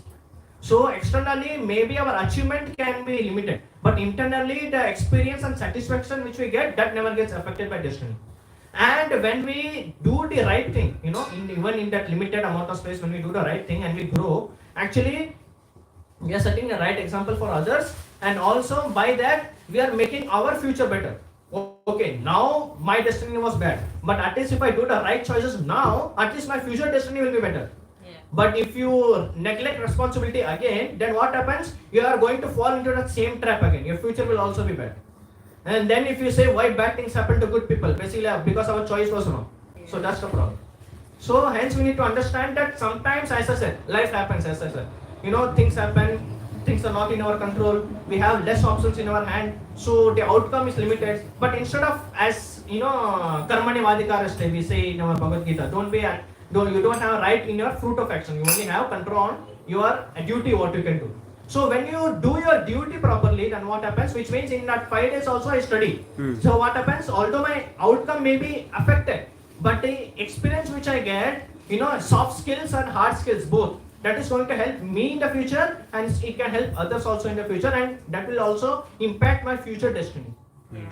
So externally maybe our achievement can be limited, but internally the experience and satisfaction which we get, that never gets affected by destiny. And when we do the right thing, even in that limited amount of space, when we do the right thing and we grow, actually we are setting a right example for others, and also by that we are making our future better. Okay, now my destiny was bad, but at least if I do the right choices now, at least my future destiny will be better. But if you neglect responsibility again, then what happens? You are going to fall into that same trap again. Your future will also be bad. And then if you say why bad things happen to good people, basically because our choice was wrong. So that's the problem. So hence we need to understand that sometimes, as I said, life happens, as I said. Things happen, things are not in our control, we have less options in our hand, so the outcome is limited. But instead of, as karmani vadikaraste, we say in our Bhagavad Gita, you don't have a right in your fruit of action, you only have control on your duty, what you can do. So when you do your duty properly, then what happens, which means in that 5 days also I study. So what happens, although my outcome may be affected, but the experience which I get, soft skills and hard skills both, that is going to help me in the future, and it can help others also in the future, and that will also impact my future destiny.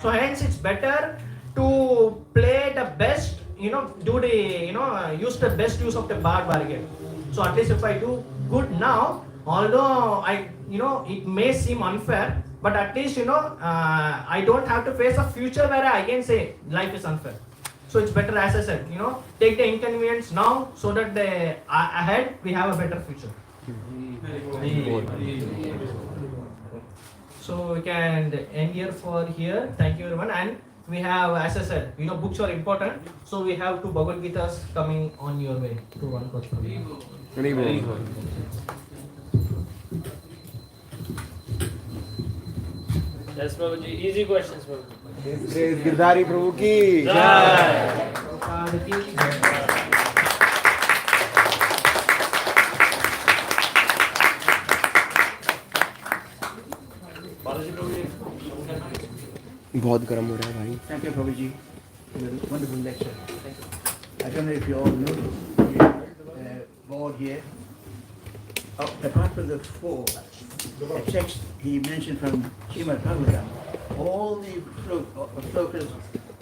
So hence it's better to play the best, use the best use of the bargain. So at least if I do good now, although it may seem unfair, but at least I don't have to face a future where I again say life is unfair. So it's better, as I said, take the inconvenience now, so that ahead we have a better future. So we can end here. Thank you everyone. And we have, as I said, books are important. So we have 2 Bhagavad Gitas coming on your way to one question. Yes, Prabhuji. Easy questions, Prabhuji. Praise Girdhari प्रभु की जय। प्रभुपाद की जय। बालाजी प्रभु जी। बहुत गर्म हो रहा है भाई. Thank you, Prabhuji, for the wonderful lecture. I don't know if you all know the board here. Apart from the four texts he mentioned from Srimad Bhagavatam, all the slokas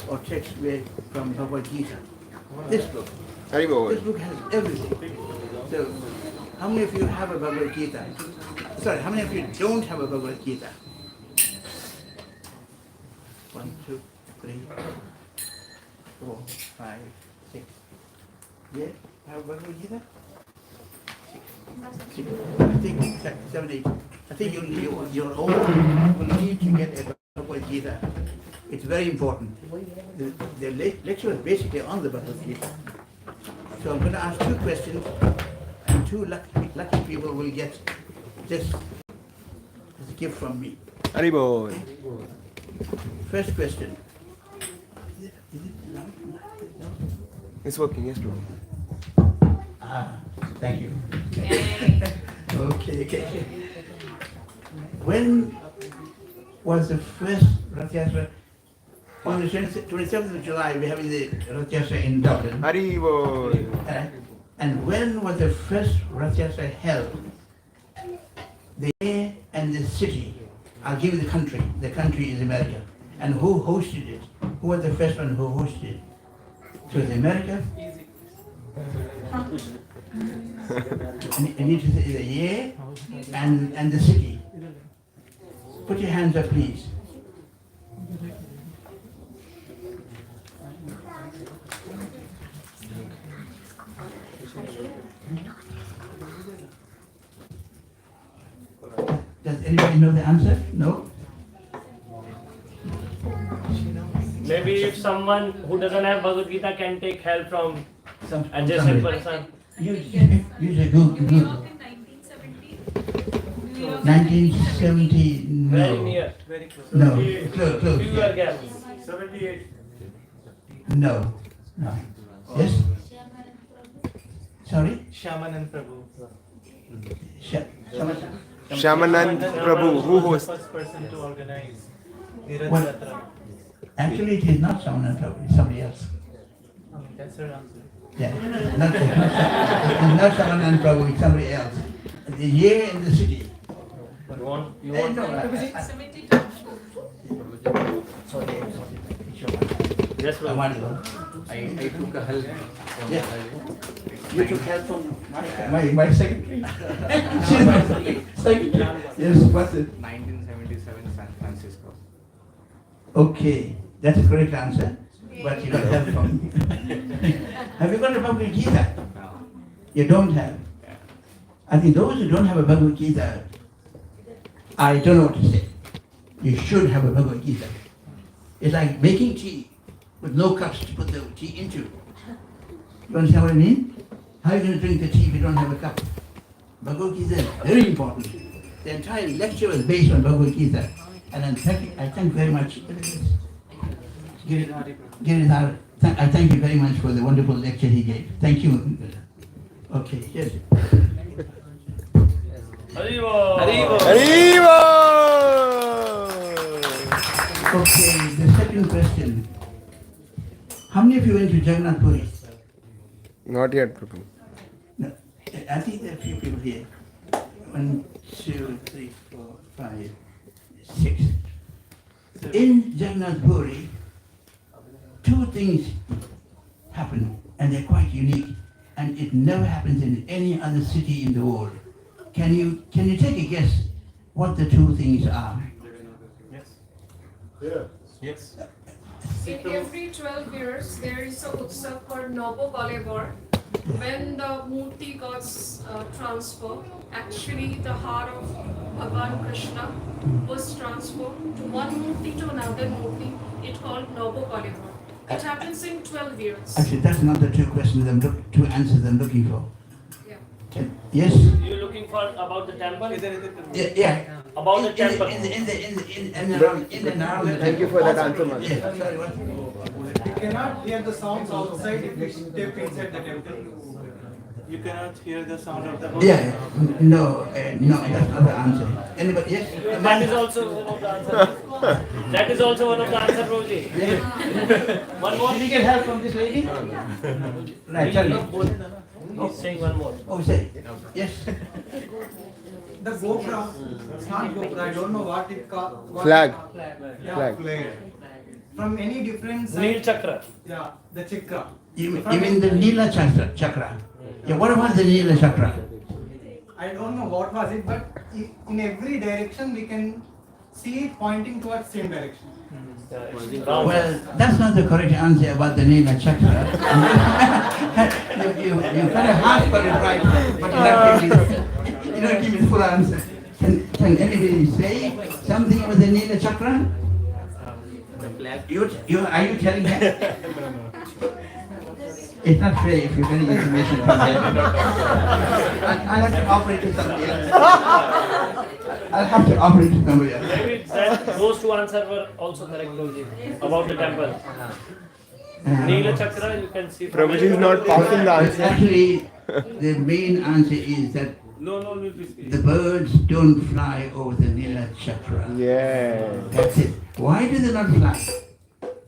or texts were from Bhagavad Gita. This book. Hari bol. This book has everything. So, how many of you have a Bhagavad Gita? Sorry, how many of you don't have a Bhagavad Gita? 1, 2, 3, 4, 5, 6. Yeah, have a Bhagavad Gita? Six. I think 7, 8. I think you're all will need to get a Bhagavad Gita. It's very important. The lecture is basically on the Bhagavad Gita. So I'm going to ask 2 questions, and 2 lucky people will get this as a gift from me. Hari bol. First question. It's working, yes, bro. Thank you. Okay. When was the first Rath Yatra? On the 27th of July, we're having the Rath Yatra in Dublin. Hari bol. And when was the first Rath Yatra held? The year and the city. I'll give you the country. The country is America. And who hosted it? Who was the first one who hosted it? So it's America. I need to say the year and the city. Put your hands up, please. Does anybody know the answer? No? Maybe if someone who doesn't have Bhagavad Gita can take help from Some adjacent somebody. person. Use a Google. 1970, Very no. near. No, close. Few year gap. No. Yes? Sorry? Shyamanand Prabhu. Shyamanand Prabhu, who hosts? First person to organize the Rath What? Yatra. Actually, it is not Shyamanand Prabhu, it's somebody else. That's her answer. Yeah, not Shyamanand Prabhu, it's somebody else. The year and the city. You want? Sorry. Yes, I bro. want to go. I took a help from Yeah. You took help from My secretary. She's my secretary. Yes, what's it? 1977 San Francisco. Okay, that's a correct answer, but you got help from me. Have you got a Bhagavad Gita? No. You don't have. I think those who don't have a Bhagavad Gita, I don't know what to say. You should have a Bhagavad Gita. It's like making tea with no cups to put the tea into. You understand what I mean? How are you going to drink the tea if you don't have a cup? Bhagavad Gita is very important. The entire lecture was based on Bhagavad Gita. And I thank very much. Giridhar, I thank you very much for the wonderful lecture he gave. Thank you. Okay, yes. Hari bol. Hari bol. Okay, the second question. How many of you went to Jagannath Puri? Not yet, Prabhu. No, I think there are a few people here. 1, 2, 3, 4, 5, 6. In Jagannath Puri, 2 things happen, and they're quite unique, and it never happens in any other city in the world. Can you take a guess what the 2 things are? Yes. In every 12 years, there is a utsav called Nobo Kalebor. When the Murti goes transferred, actually the heart of Bhagavan Krishna was transferred to one Murti to another Murti. It's called Nobo Kalebor. It happens in 12 years. Actually, that's not the 2 questions 2 answers I'm looking for. Yeah. Yes? You looking for about the temple? Yeah. about the temple. Thank you for that answer, Master. Yes, sorry, what? You cannot hear the sounds outside if you step inside the temple. You cannot hear the sound of the Yeah, no, no, that's not the answer. Anybody, yes? That is also one of the answers. That is also one of the answers, Prabhuji. One more. We can help from this lady? Right, tell me. He's saying one more. Oh, say, yes. The gopra, it's not gopra, I don't know what it called. Flag. Yeah, Flag. flag. From any different side. Neil Chakra. Yeah, the chakra. You mean the Nila chakra? Yeah, what about the Nila chakra? I don't know what was it, but in every direction we can see it pointing towards same direction. Well, that's not the correct answer about the Nila chakra. you kind of hard for it right, but you don't give me the full answer. Can anybody say something about the Nila chakra? Are you telling him? It's not fair if you're getting information from them. I'll have to operate to somebody else. I'll have to operate to somebody else. Maybe that those two answers were also correct, Prabhuji, about the temple. Neela Chakra, you can see. Prabhuji is not passing the answer. Actually, the main answer is that the birds don't fly over the Nila chakra. Yeah. That's it. Why do they not fly?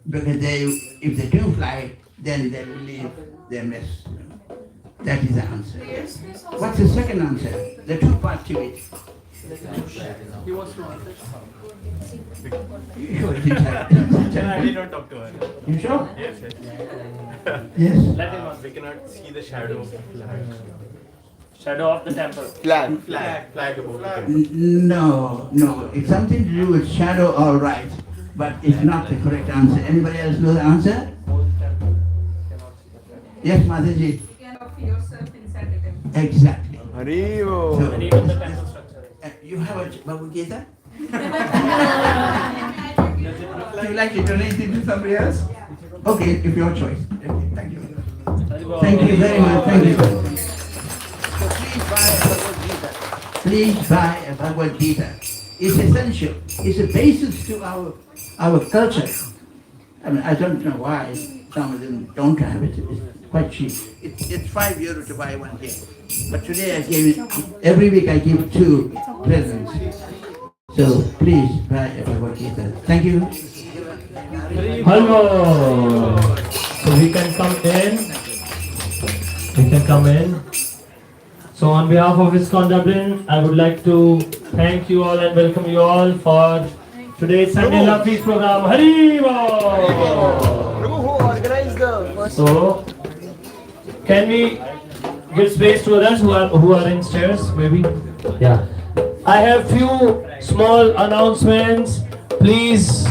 Because if they do fly, then they will leave their nest. That is the answer. What's the second answer? The two parts to it. He wants to answer. You sure it is I did not talk to her. You sure? Yes, yes. Yes. Let him answer. We cannot see the shadow of the flag. Shadow of the temple. Flag. Flag above the temple. No. It's something to do with shadow, all right. But it's not the correct answer. Anybody else know the answer? Yes, Mataji. You can of yourself inside the temple. Exactly. Haribo. So, And even the temple structure. you have a Bhagavad Gita? Would you like to donate it to somebody else? Okay, if your choice. Okay, thank you. Thank you very much. Thank you. So please buy a Bhagavad Gita. It's essential. It's a basis to our culture. I mean, I don't know why some of them don't have it. It's quite cheap. It's €5 to buy one here. But today I gave it, every week I give 2 presents. So please buy a Bhagavad Gita. Thank you. Hello. So we can come in. We can come in. So on behalf of ISKCON Dublin, I would like to thank you all and welcome you all for today's Sunday Love Feast program. Haribo! Prabhu, who organized the first? So, can we give space to others who are in stairs, maybe? Yeah. I have few small announcements. Please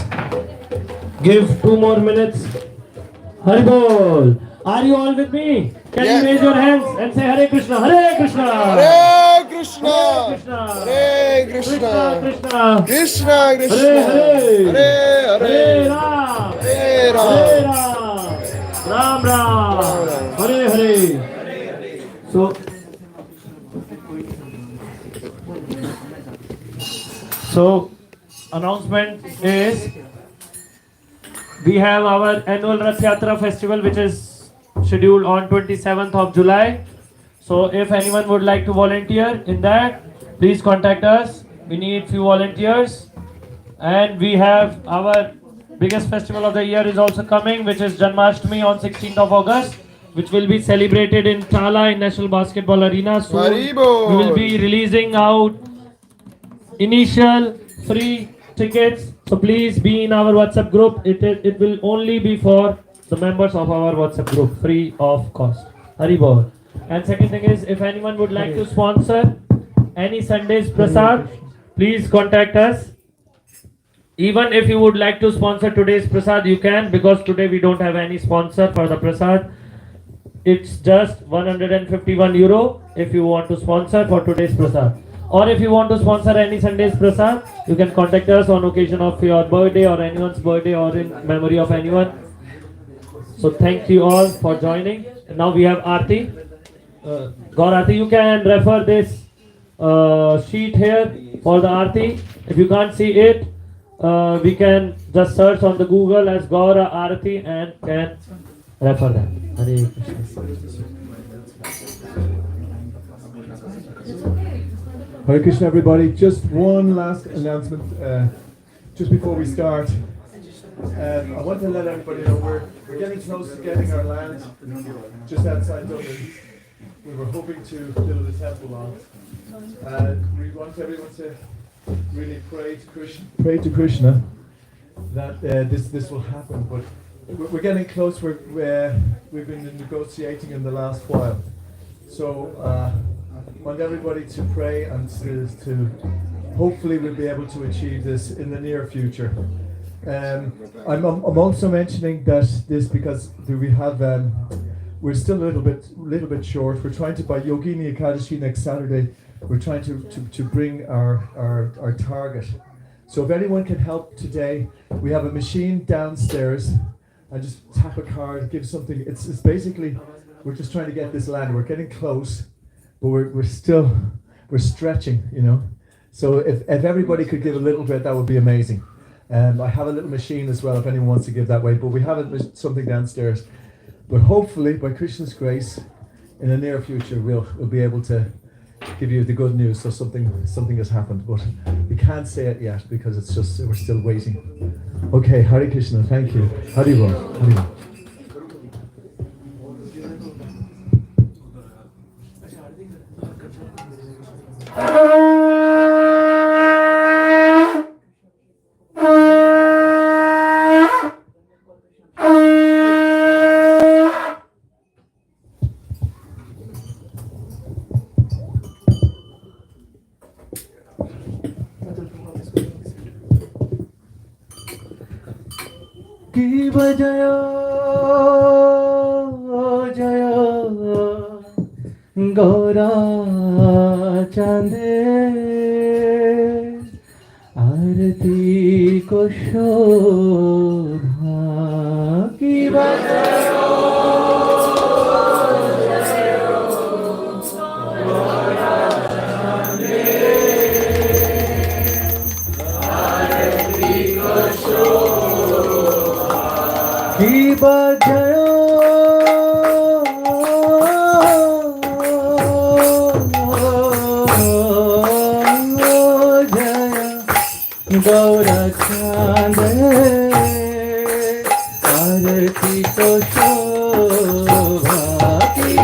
give 2 more minutes. Haribol. Are you all with me? Can you raise your hands and say Hare Krishna, Hare Krishna, Hare Krishna. Krishna, Hare Krishna. Krishna, Krishna Krishna. Hare Hare, Hare Hare Hare. Ram, Hare Hare Ram. Ram, Ram Ram, Hare Hare. So announcement is we have our annual Rath Yatra festival which is scheduled on 27th of July. So if anyone would like to volunteer in that, please contact us. We need few volunteers. And we have our biggest festival of the year is also coming, which is Janmashtami on 16th of August, which will be celebrated in Tala in National Basketball Arena. Soon Haribo. we will be releasing out initial free tickets. So please be in our WhatsApp group. It will only be for the members of our WhatsApp group, free of cost. Haribo. And second thing is, if anyone would like to sponsor any Sunday's Prasad, please contact us. Even if you would like to sponsor today's Prasad, you can, because today we don't have any sponsor for the Prasad. It's just €151 if you want to sponsor for today's Prasad. Or if you want to sponsor any Sunday's Prasad, you can contact us on occasion of your birthday or anyone's birthday or in memory of anyone. So thank you all for joining. And now we have Aarti. Gaur Aarti, you can refer this sheet here for the Aarti. If you can't see it, we can just search on the Google as Gaura Aarti and can refer that. Hare Krishna. Hare Krishna, everybody. Just one last announcement just before we start. I want to let everybody know we're getting close to getting our land just outside Dublin. We were hoping to build a temple on it. We want everyone to really pray to Krishna that this will happen. But we're getting close. We've been negotiating in the last while. So I want everybody to pray and to hopefully we'll be able to achieve this in the near future. I'm also mentioning that this because we're still a little bit short. We're trying to, by Yogini Ekadashi next Saturday, we're trying to bring our target. So if anyone can help today, we have a machine downstairs. I just tap a card, give something. It's basically, we're just trying to get this land. We're getting close, but we're stretching, you know. So if everybody could give a little bit, that would be amazing. I have a little machine as well if anyone wants to give that way, but we have something downstairs. But hopefully, by Krishna's grace, in the near future, we'll be able to give you the good news. So something has happened, but we can't say it yet because it's just we're still waiting. Okay, Hare Krishna, thank you. Haribol, Haribol. जय जय गौरा चांदे आरती को शोभा की बजायो जय गौरा चांद आरती को शोभा की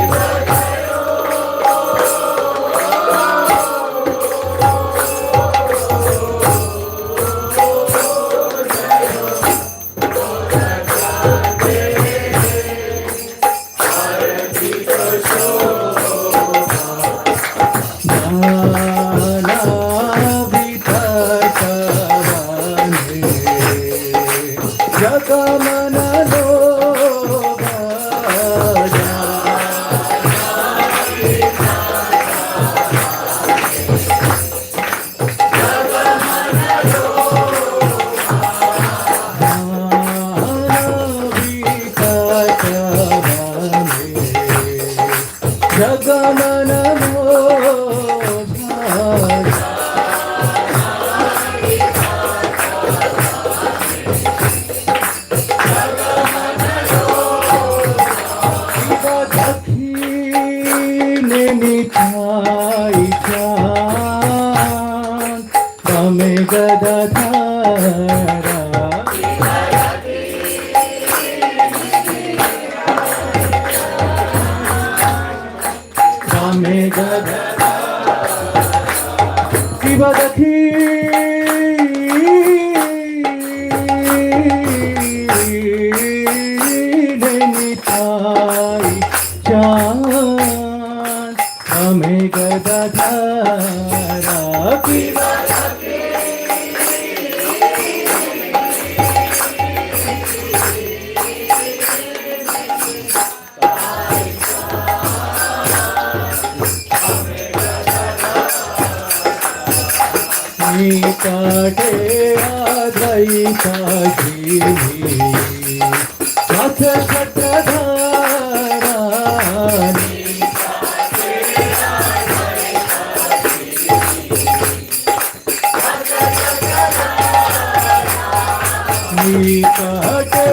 निकटे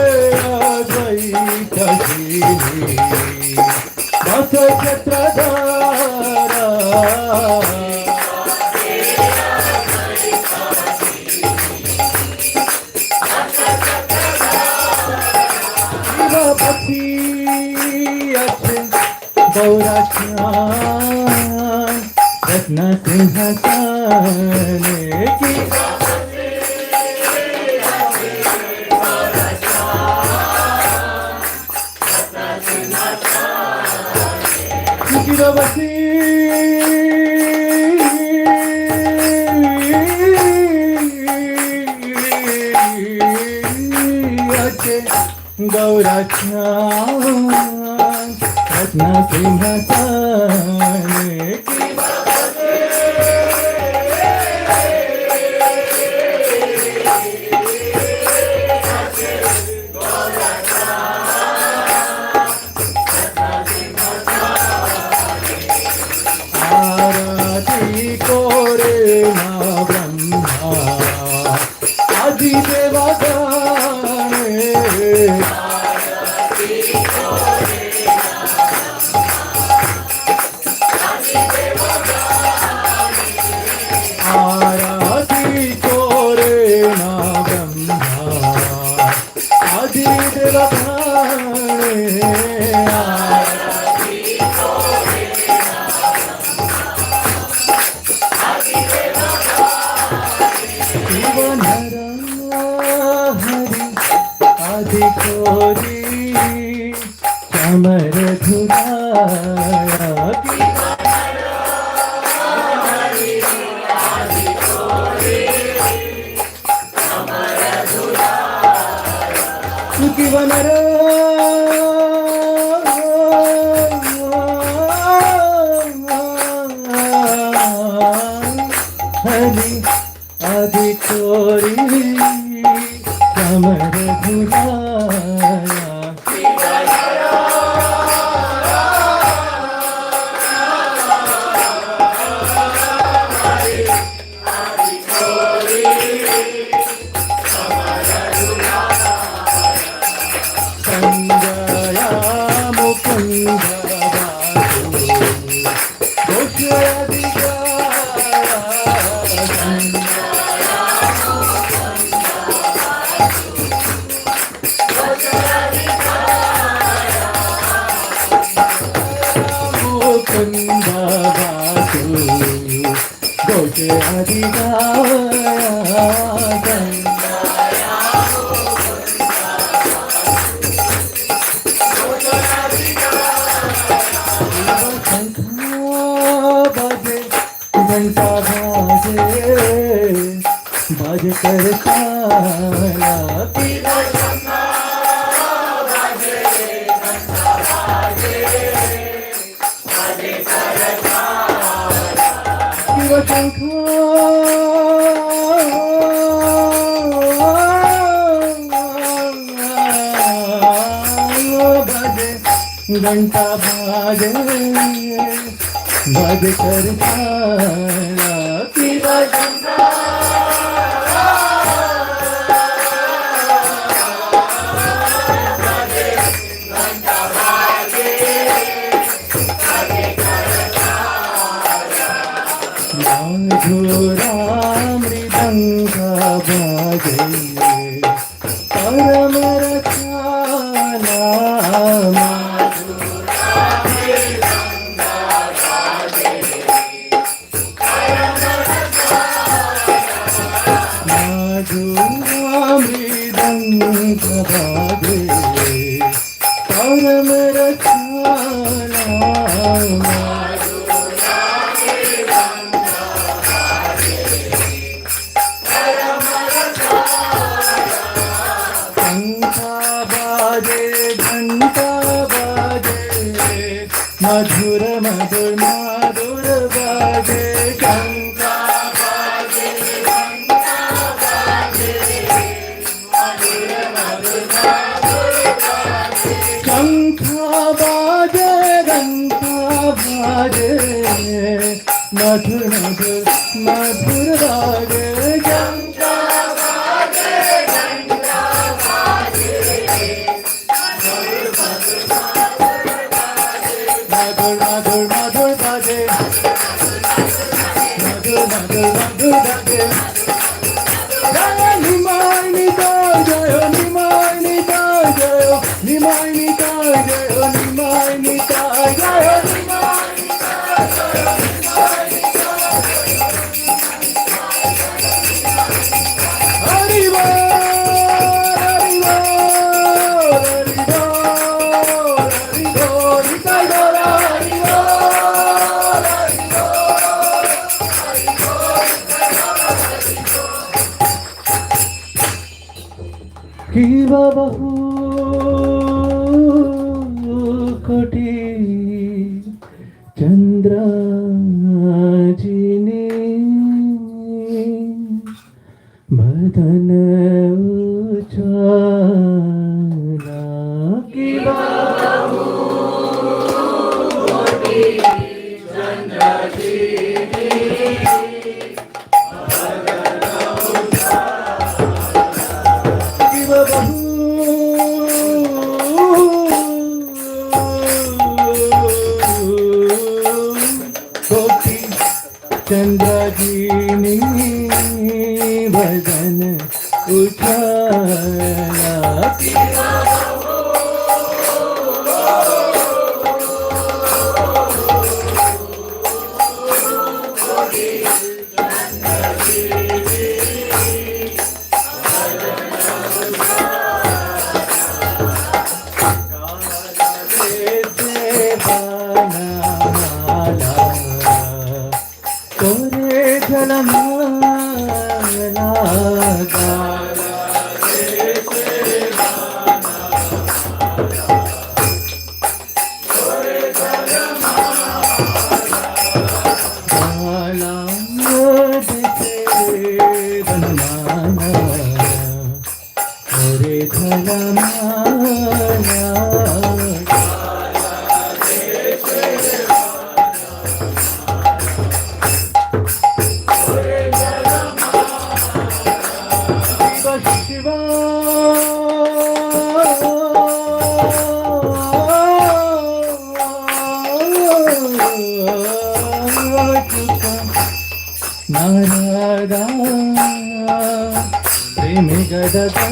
अद्वैतशीली बस छत्रधारा शिवपति अच्छे गौराख्यान रत्न सिंहासन की गिरवती अच्छे गौराख्यान रत्न सिंहासन की आरती कोरे ना ब्रह्मा आदि देवगणे आरती कोरे ना ब्रह्मा आदि देवगणे शिवन हरि आदि कोरी समर धुराया की वनर हरि आदि कोरी समर धुराया संजया मुकुंद बासु घोष अधिकारा मुकुंद बासु घोष अधिकारा बाजे घंटा बाजे कर खाना घंटा बाजे बाजे कर खाना की मधुरा मृदंग बाजे परम रचना मृदंग बाजे परम रचना घंटा बाजे मधुर मधुर माधुर बाजे घंटा बाजे शंखा बाजे घंटा बाजे मधुर मधुर मधुर बाजे घंटा बाजे घंटा किवा बहु कोटी चंद्राजिनी बदन उजाला किवा किवा बहु कोटि चंद्राजिनी बदन उजाला तोरे झलमाला तोरे झलमाला शिवा नारादा प्रेम गददा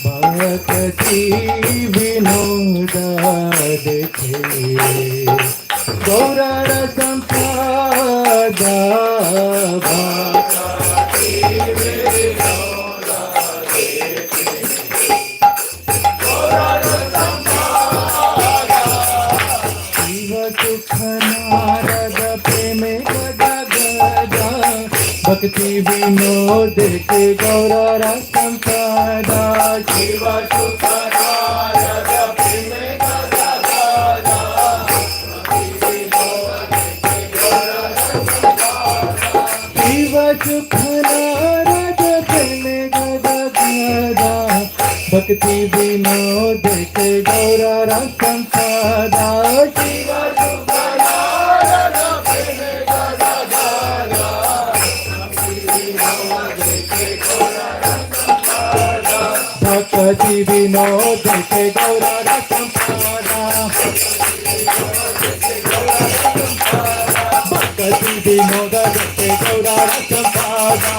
भक्ति विनोदा देखे गौरर संपादा शिव सुख नारद प्रेम गदा गदा भक्ति विनोद के गौरर संपादा शिव सुख नारद प्रेम गदा गदा शिव सुख नारद प्रेम गदा गदा भक्ति विनोद के गौरर संपादा शिव सुख नारद प्रेम गदा गदा भक्ति विनोद के गौरर संपादा भक्ति विनोद के गौरर संपादा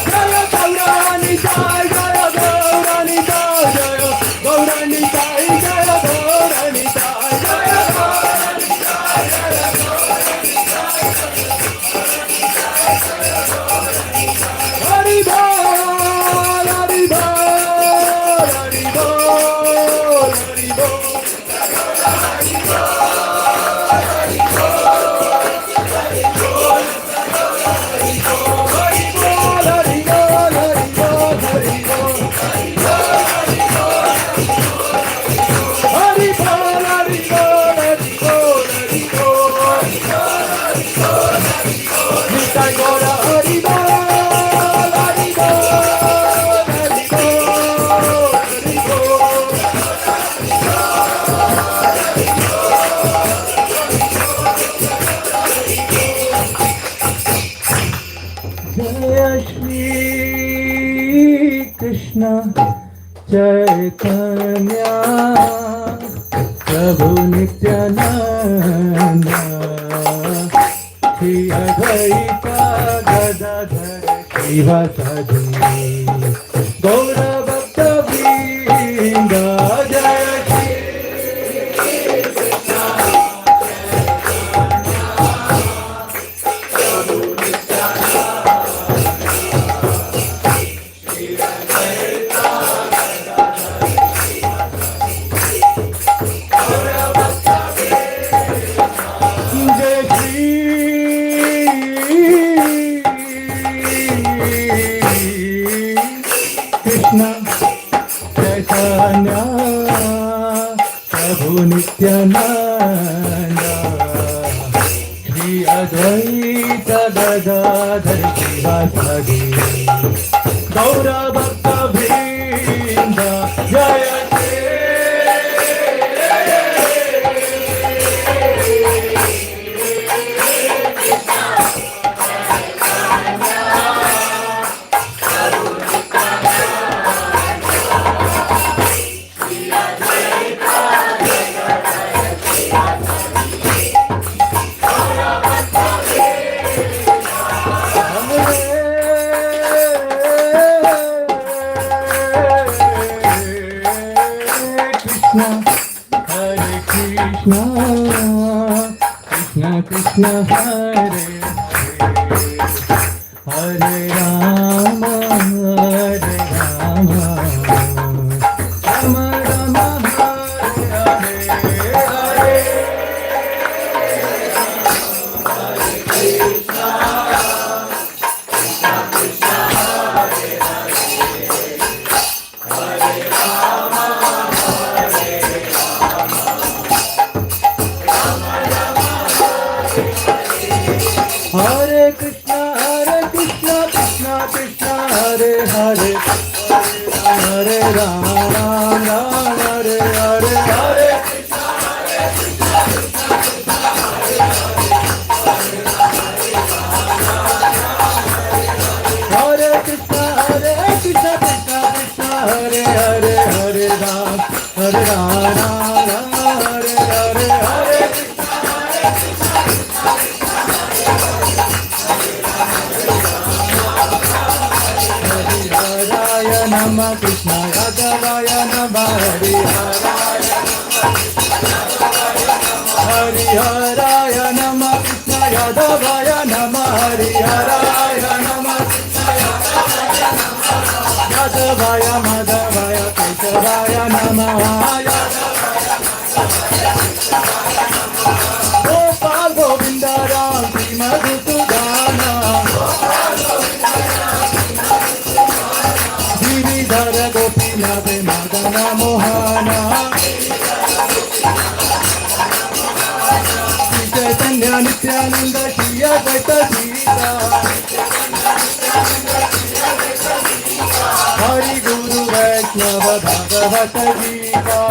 जय गौरानी जय जय गौरानी जय जय गौरानी जय जय गौरानी जय जय गौरानी हरि बोल हरि बोल हरि बोल हरि बोल जय श्री कृष्ण चैतन्य प्रभु नित्यानंद श्री अद्वैत गदाधर शिवासादि गौर भक्त वृंद जय श्री गदाधर शिवासादि गौरभक्तवृन्द जय Krishna Krishna Hare Hare Hare Rama Rama Rama Hare Hare Hare Krishna, Krishna Krishna, Hare Hare, Hare Rama, Rama Hare Hare, Hare Krishna, Hare Krishna, Krishna Krishna, Hare Hare, Hare Rama, Hare Rama, Rama Hare Hare, Hare Hare Nama Krishna Yadavaya Nama Hari Haraya Nama Krishna Yadavaya Nama Hari Haraya Nama Yadavaya Madhavaya Keshavaya Nama Gopal Govinda Ram Sri Madhusudana Giridhara Gopinath Madana Mohana Shri Chaitanya Nityananda Shri Advaita Sita Hari Guru Vaishnava Bhagavata Gita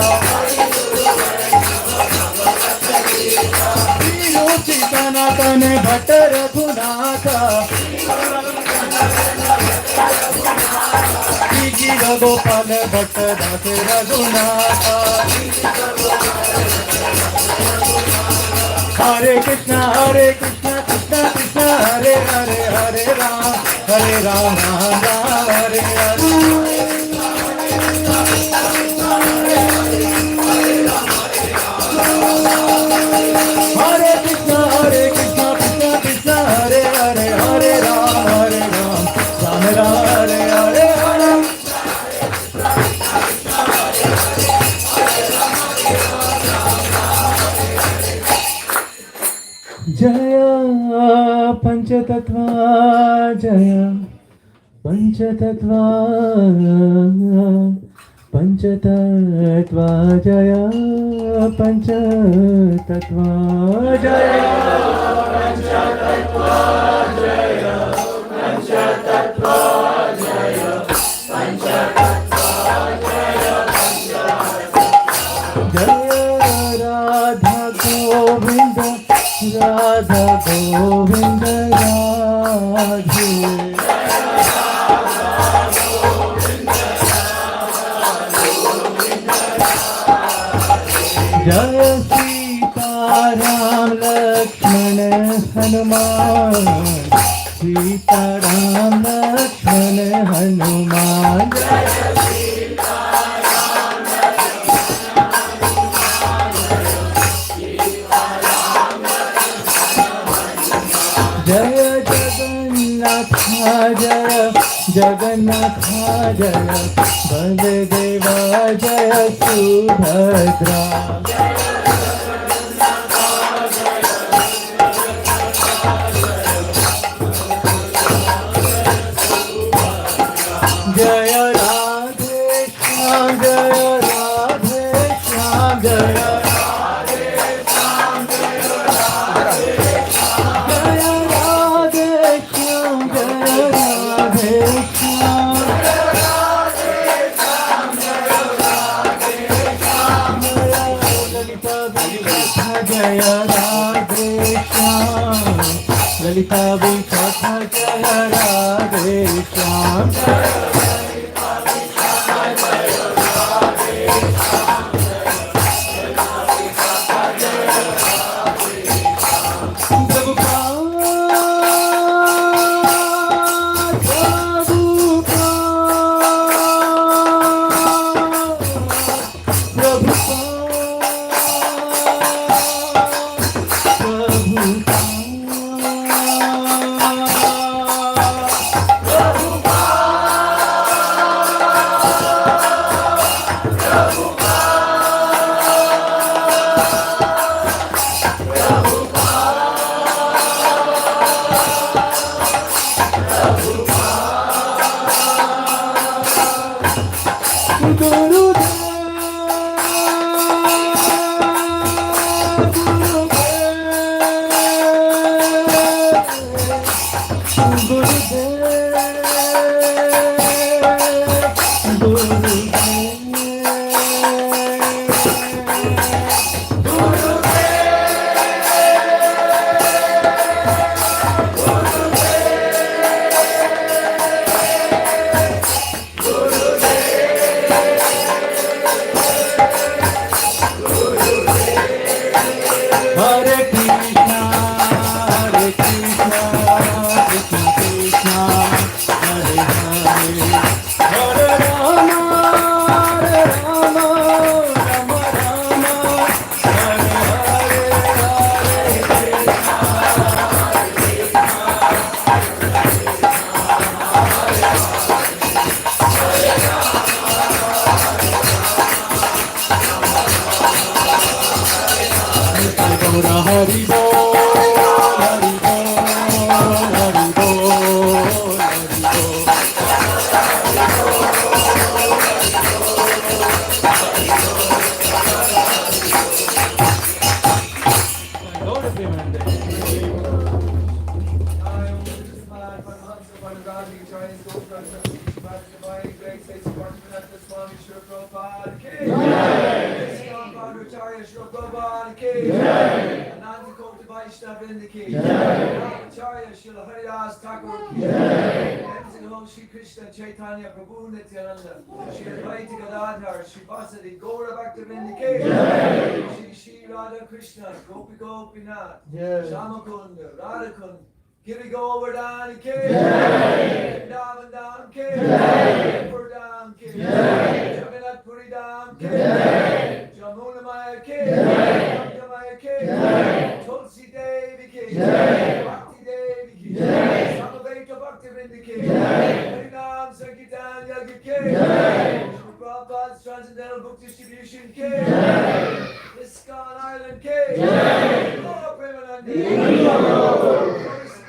Shri Sanatana Bhatta Raghunatha Gira Gopal Bhatta Dasa Raghunatha Hare Krishna Krishna Krishna Hare Hare Hare Rama Rama Hare Hare Hare Krishna Krishna Krishna Hare Hare Hare Rama Rama Hare Hare Jaya Panchatattva Jaya Panchatattva Panchatattva Jaya Panchatattva Jaya Panchatattva Jaya Panchatattva Jaya Panchatattva Jaya Radha Govinda Radha Govinda Radhe Jaya Sita Ram Lakshmana Hanuman Sita Ram Lakshmana Hanuman Jaya Sita Ram Jaya Jagannatha Jaya Jagannatha Jaya Baladeva Jaya Subhadra Jaya Radhe Shyam Jaya Radhe Shyam Jaya Radhe Shyam Jaya Radhe Shyam Jaya Radhe Shri Krishna Chaitanya Prabhu Nityananda, Shri Advaita Gadadhar, Shri Vasadi Gaura Bhaktivinoda, Shri Shri Radha Krishna, Gopi Gopinath, Shamakunda, Radhakund, Giri Govardhan Ke, Vrindavan Dham Ke, Vipur Dham Ke, Jagannath Puri Dham Ke, Jamuna Maya Ke, Bhakta Maya Ke, Tulsi Devi Ke, Bhakti Devi Ke, Samaveta Bhakti Vrinda Ke, Harinam Sankirtan Yaga Ke, Shri Prabhupada's Transcendental Book Distribution Ke, ISKCON Island Ke, Lord Premanande, all glories to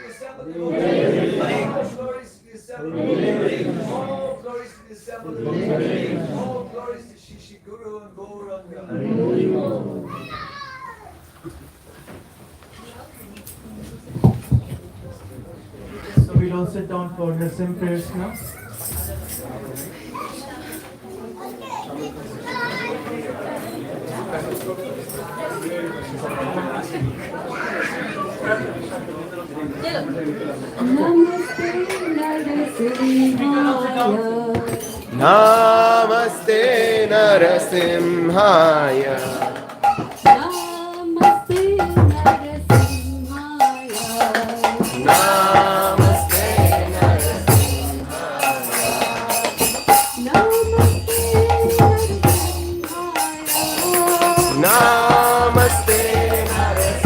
the assembled devotees. All glories to the assembled devotees. All glories to Shri Shri Guru and Gauranga. So we'll all sit down for the same prayers now. Namaste Narasimhaya. Namaste Narasimhaya.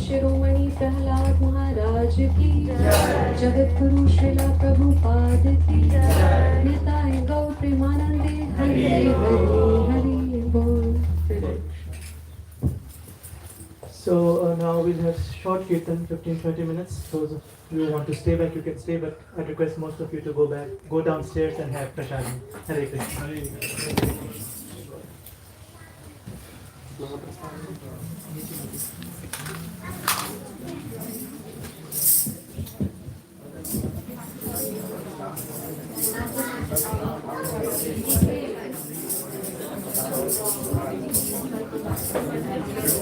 शिरोमणि प्रहलाद महाराज की जगत गुरु श्रीला प्रभुपाद की निताय गौ प्रेमानंदे हरि हरि बोल. So now we'll have short kirtan, 15-20 minutes. Those of you who want to stay back, you can stay, but I request most of you to go back, go downstairs and have prasad. Hare Krishna. Hare Krishna. Thank you.